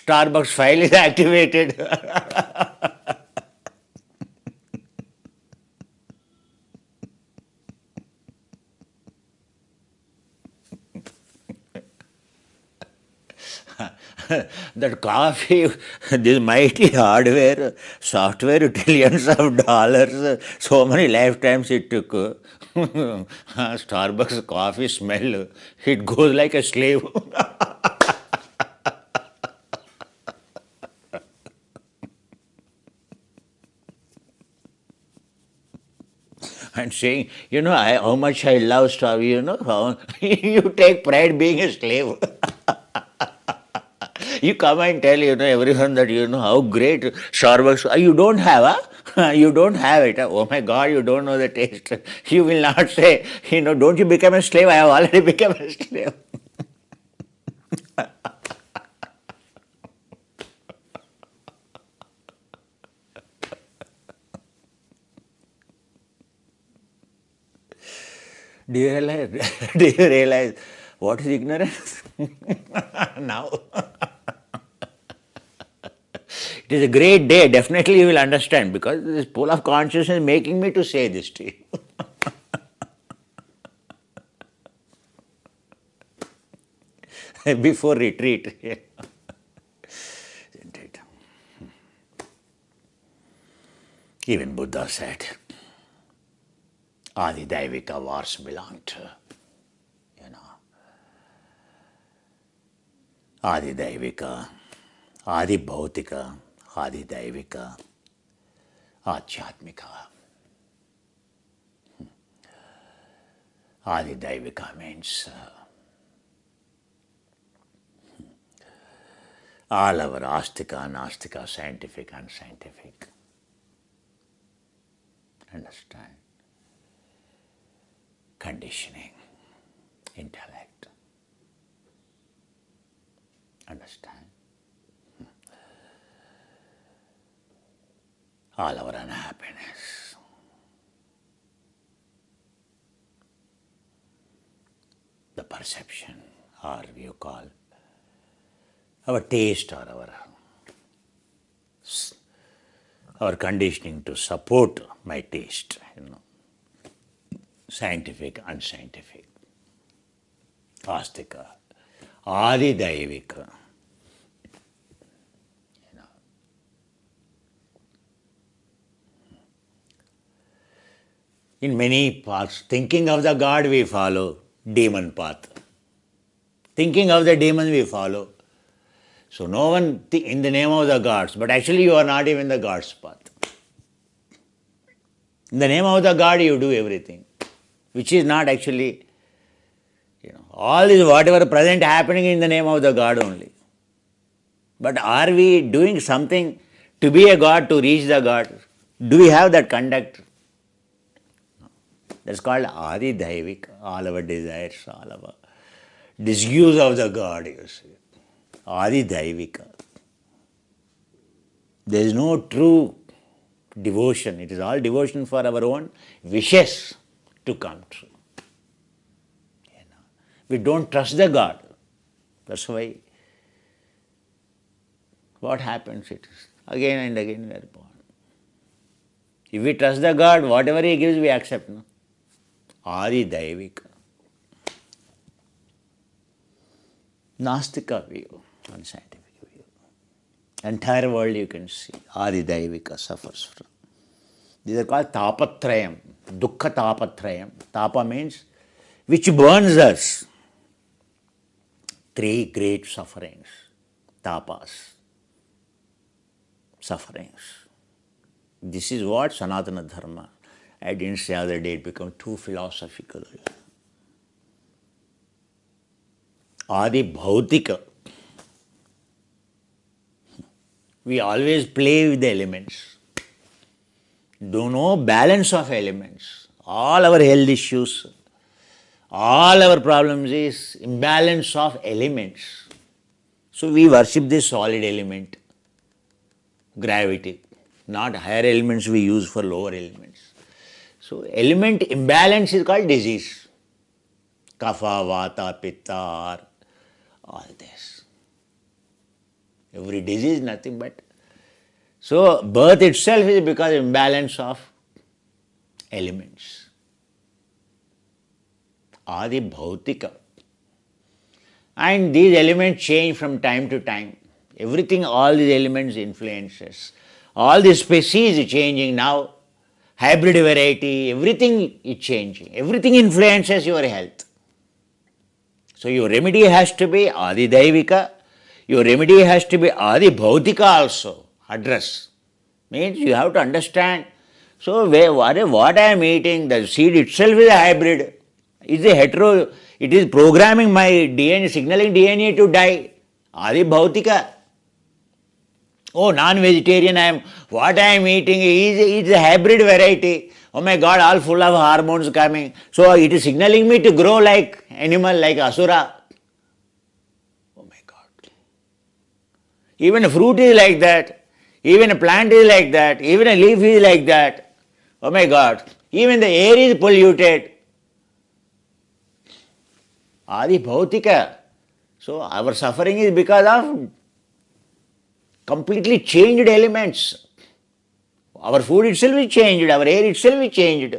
Starbucks file is activated. That coffee, this mighty hardware, software, trillions of dollars, so many lifetimes it took. Starbucks coffee smell, it goes like a slave. And saying, how much I love Starbucks, how you take pride being a slave. You come and tell, everyone that, how great Starbucks, you don't have, you don't have it. Oh my God, you don't know the taste. You will not say, don't you become a slave? I have already become a slave. Do you realize, do you realize what is ignorance? Now. It is a great day. Definitely you will understand, because this pool of consciousness is making me to say this to you. Before retreat. Isn't it? Even Buddha said, Adi Daivika wars belong to, Adi Daivika, Adi Bhautika, Adi Daivika, Adhyatmika. Adi Daivika means all our astika, nastika, scientific, unscientific. Understand? Conditioning, intellect. Understand? All our unhappiness. The perception, or you call our taste, or our conditioning to support my taste, scientific, unscientific, astika, adi daivika. In many paths, thinking of the God we follow, demon path. Thinking of the demon we follow. So no one in the name of the gods, but actually you are not even the God's path. In the name of the God you do everything, which is not actually, all is whatever present happening in the name of the God only. But are we doing something to be a God, to reach the God? Do we have that conduct? That's called Adi Daivik, all our desires, all our disuse of the God, you see. Adi Daivika. There is no true devotion. It is all devotion for our own wishes to come true. We don't trust the God. That's why what happens, it is again and again we are born. If we trust the God, whatever He gives, we accept. No? Adi Daivika. Nastika view, unscientific view. Entire world you can see. Adi Daivika suffers from. These are called tapatrayam. Dukkha tapatrayam. Tapa means which burns us. Three great sufferings. Tapas. Sufferings. This is what Sanatana Dharma. I didn't say the other day, it became too philosophical. Adi Bhautika. We always play with the elements. Do no balance of elements. All our health issues, all our problems is imbalance of elements. So we worship this solid element, gravity, not higher elements we use for lower elements. So element imbalance is called disease. Kapha, Vata, Pitta, all this. Every disease is nothing but. So birth itself is because of imbalance of elements. Adi Bhautika. And these elements change from time to time. Everything, all these elements influences. All the species is changing now. Hybrid variety, everything is changing. Everything influences your health. So your remedy has to be Adi Daivika. Your remedy has to be Adi Bhautika also. Address. Means you have to understand. So what I am eating, the seed itself is a hybrid. It's a hetero. It is programming my DNA, signaling DNA to die. Adi Bhautika. Oh, non-vegetarian, what I am eating is a hybrid variety. Oh my God, all full of hormones coming. So it is signaling me to grow like animal, like Asura. Oh my God. Even a fruit is like that. Even a plant is like that. Even a leaf is like that. Oh my God. Even the air is polluted. Adi Bhautika. So our suffering is because of completely changed elements. Our food itself is changed, our air itself is changed.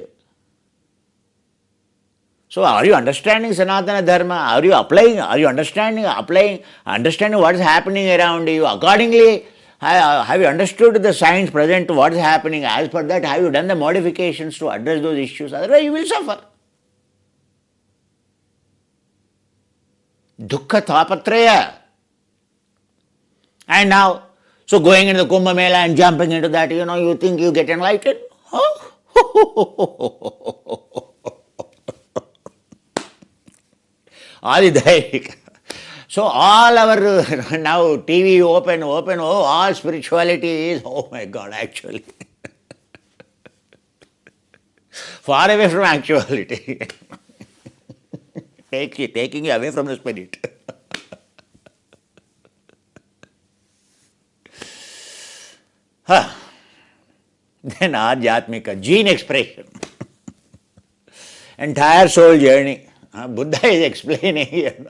So are you understanding Sanatana Dharma? Are you applying? Are you understanding what is happening around you? Accordingly, have you understood the science present, what is happening? As per that, have you done the modifications to address those issues? Otherwise, you will suffer. Dukkha tapatraya. And now, so going into the Kumbh Mela and jumping into that, you think you get enlightened? Huh? Adidhaik. So all our now TV open, all spirituality is, oh my God, actually. Far away from actuality. Taking you away from the spirit. Then Adhyatmika, gene expression. Entire soul journey. Buddha is explaining,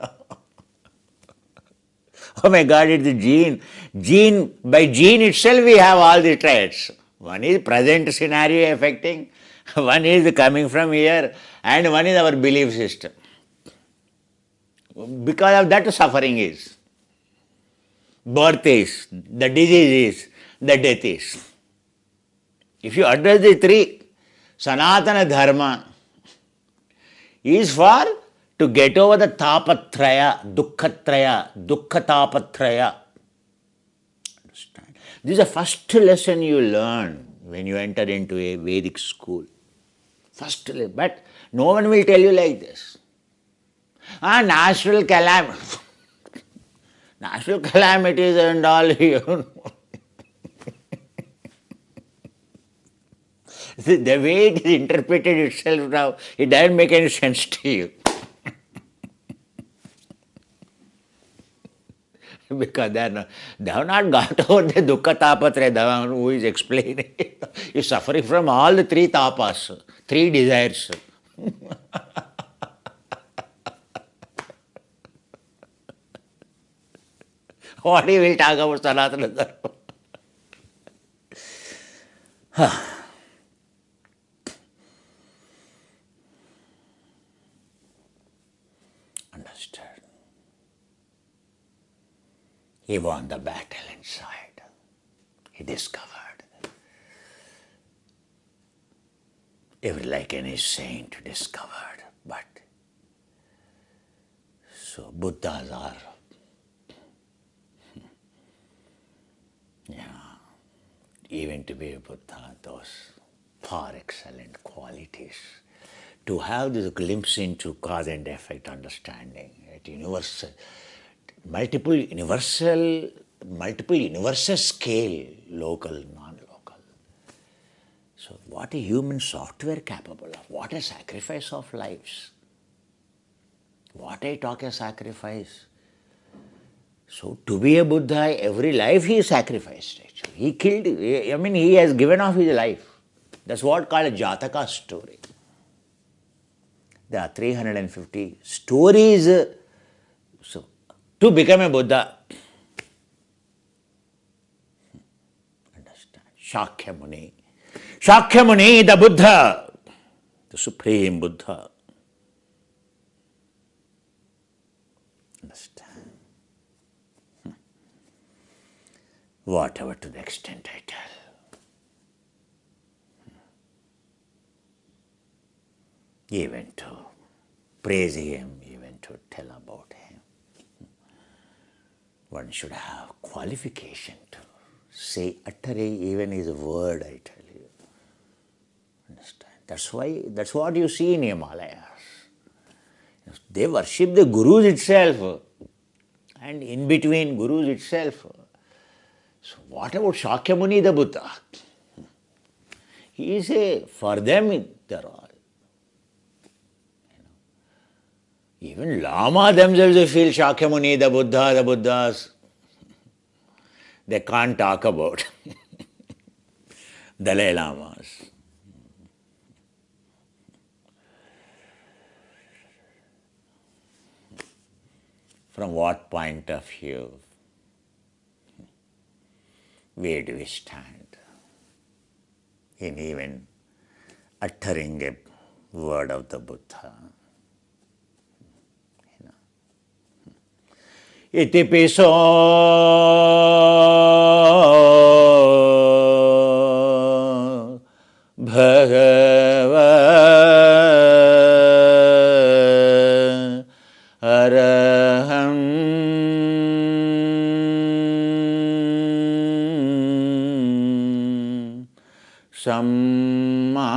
Oh my God, it's the gene. By gene itself we have all the traits. One is present scenario affecting, one is coming from here, and one is our belief system. Because of that suffering is. Birth is, the disease is, the death is. If you address the three, Sanatana Dharma is for to get over the tapatraya, dukkha tapatraya. Understand? This is the first lesson you learn when you enter into a Vedic school. First lesson. But no one will tell you like this. Natural calamities. Natural calamities and all, The way it is interpreted itself now, it doesn't make any sense to you. Because they have not got over the dukkha tapatraya, the one who is explaining it. You are suffering from all the three tapas, three desires. What he will talk about Sanatana Dharma? Understood. He won the battle inside. He discovered. every like any saint discovered. But so Buddhas are, even to be a Buddha, those far excellent qualities. To have this glimpse into cause and effect understanding at universal, multiple universal scale, local, non-local. So what a human software capable of, what a sacrifice of lives. What I talk a sacrifice. So to be a Buddha, every life he sacrificed actually. He killed, he has given off his life. That's what called a Jataka story. There are 350 stories. So to become a Buddha, understand, Shakya Muni, the Buddha, the Supreme Buddha. Understand. Whatever to the extent I tell. Even to praise him, even to tell about him. One should have qualification to say, utter even his word, I tell you. Understand? That's what you see in Himalayas. They worship the Gurus itself, and in between Gurus itself. So what about Shakyamuni the Buddha? He is for them they're all. Even Lama themselves they feel Shakyamuni, the Buddhas. They can't talk about Dalai Lamas. From what point of view? Where do we stand in even uttering a word of the Buddha? Iti piso bhagava araham samma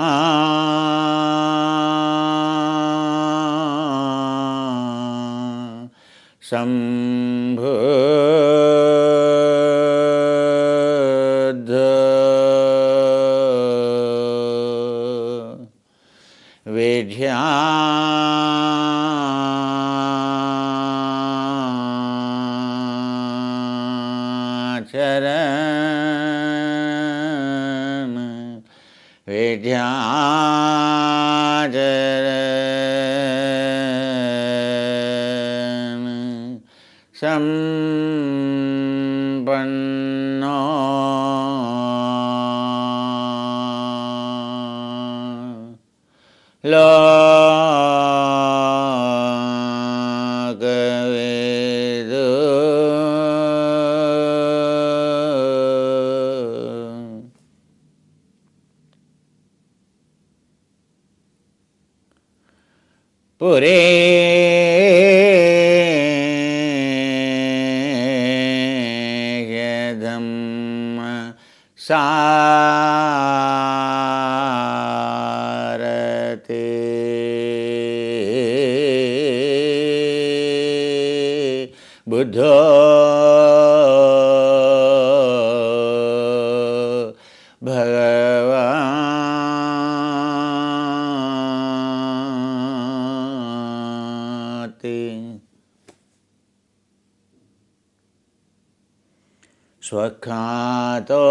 Buddha Vidya Charan Vidya Charan Sampanno Lokavidu Dhamma Sarati Buddha Bhagavati Swakhato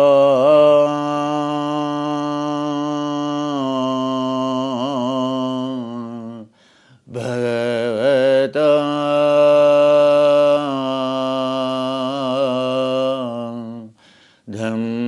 Bhagavata Dhamma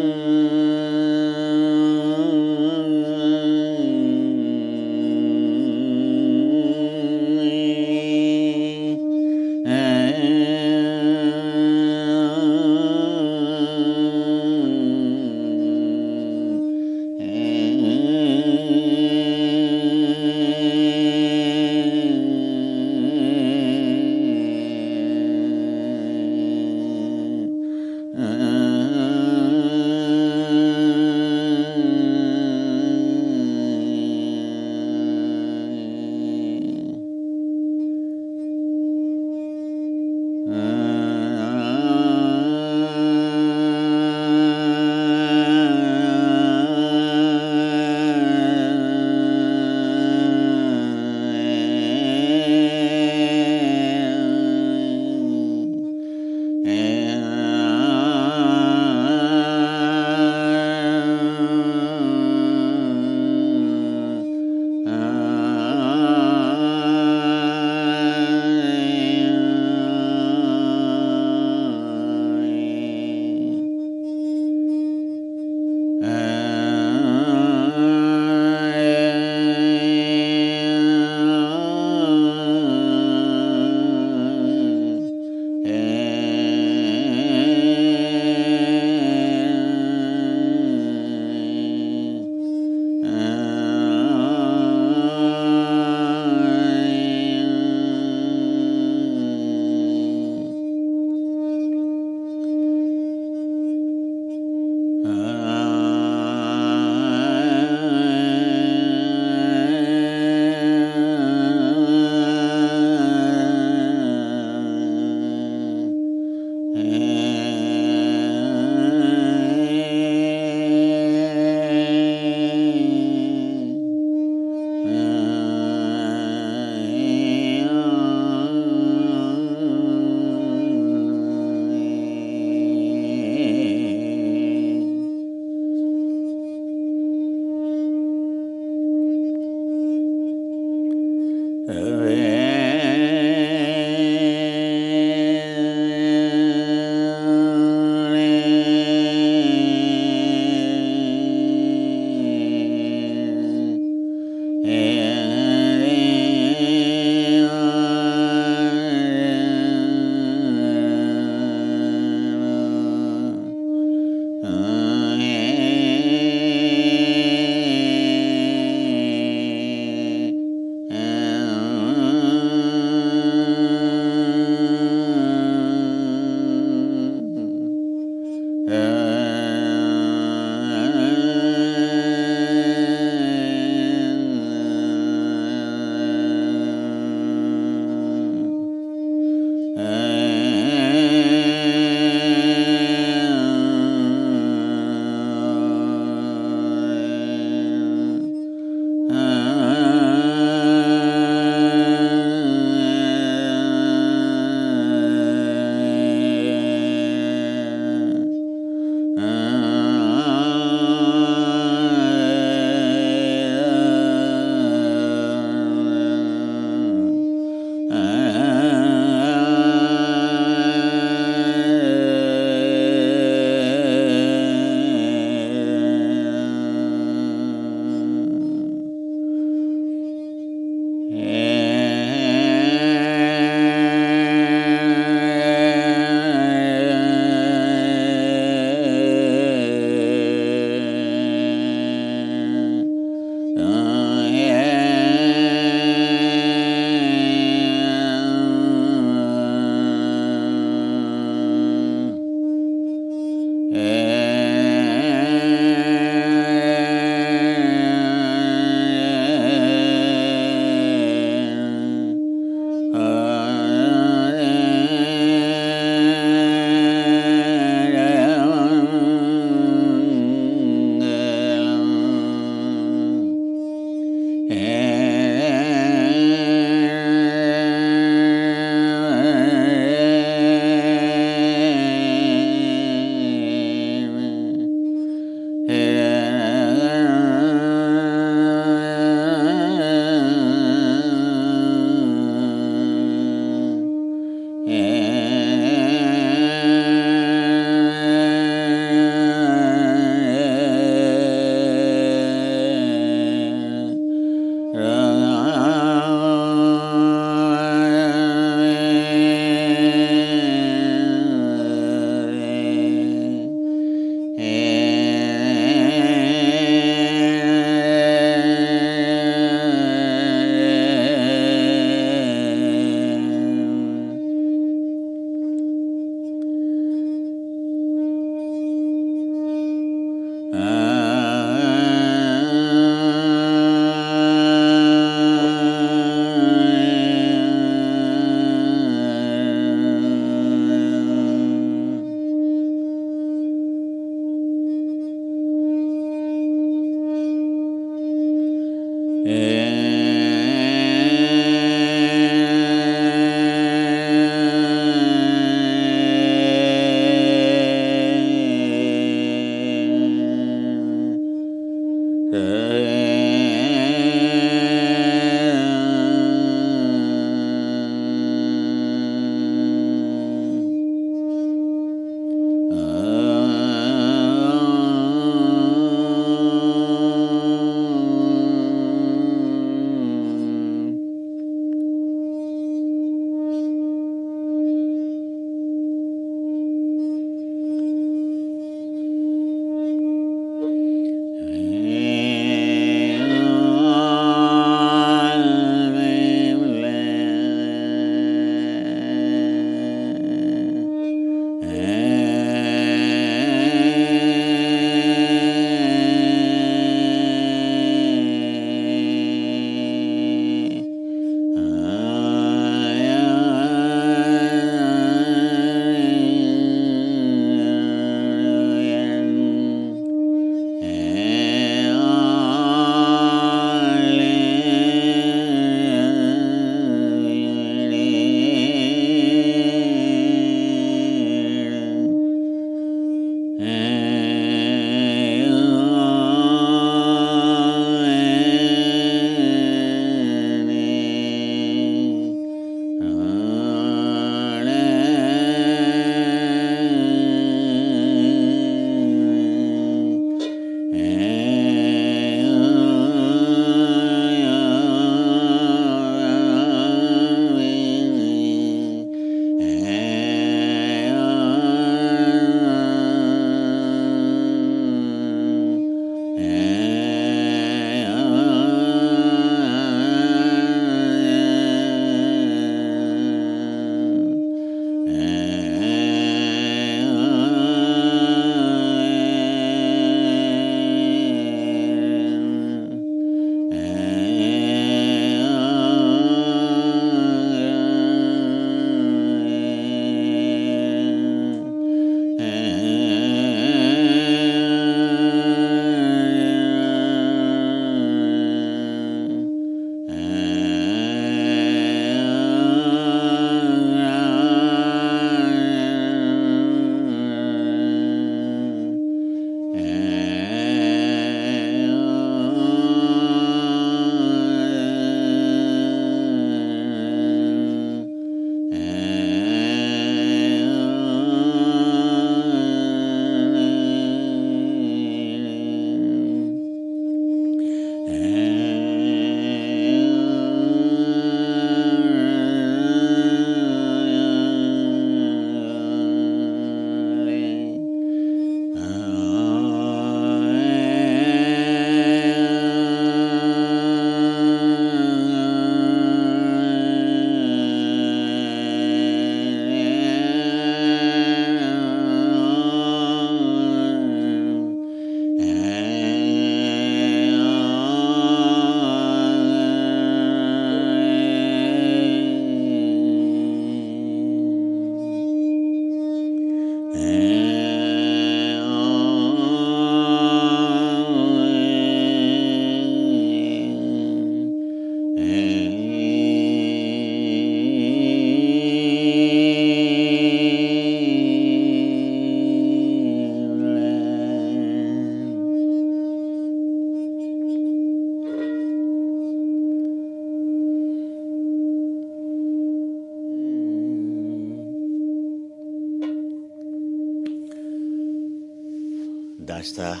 That's that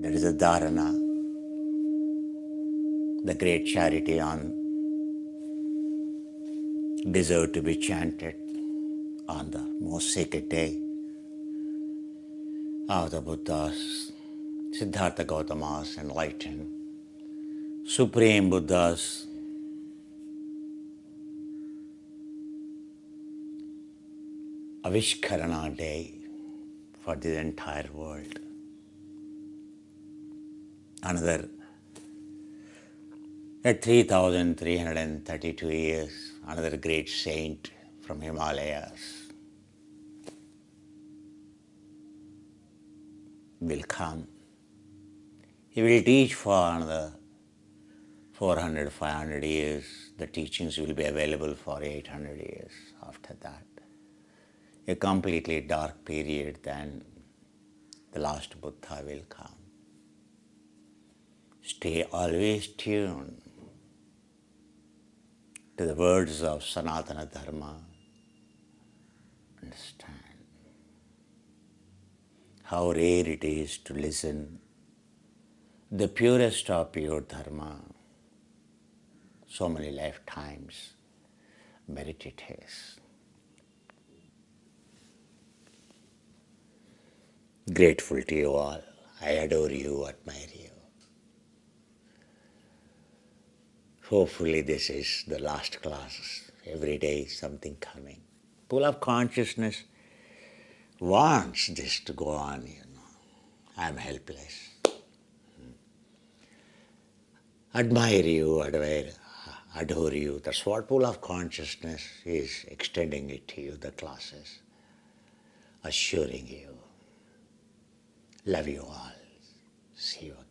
is the dharana, the great charity on deserve to be chanted on the most sacred day of the Buddha's, Siddhartha Gautama's enlightened, Supreme Buddha's Avishkarana day for the entire world. Another at 3,332 years, another great saint from Himalayas will come. He will teach for another 400, 500 years. The teachings will be available for 800 years after that. A completely dark period, then the last Buddha will come. Stay always tuned to the words of Sanatana Dharma. Understand how rare it is to listen the purest of pure Dharma. So many lifetimes meditators. Grateful to you all. I adore you, admire you. Hopefully this is the last class. Every day something coming. Pool of consciousness wants this to go on, I am helpless. Admire you, adore you. That's what pool of consciousness is extending it to you, the classes. Assuring you. Love you all. See you again.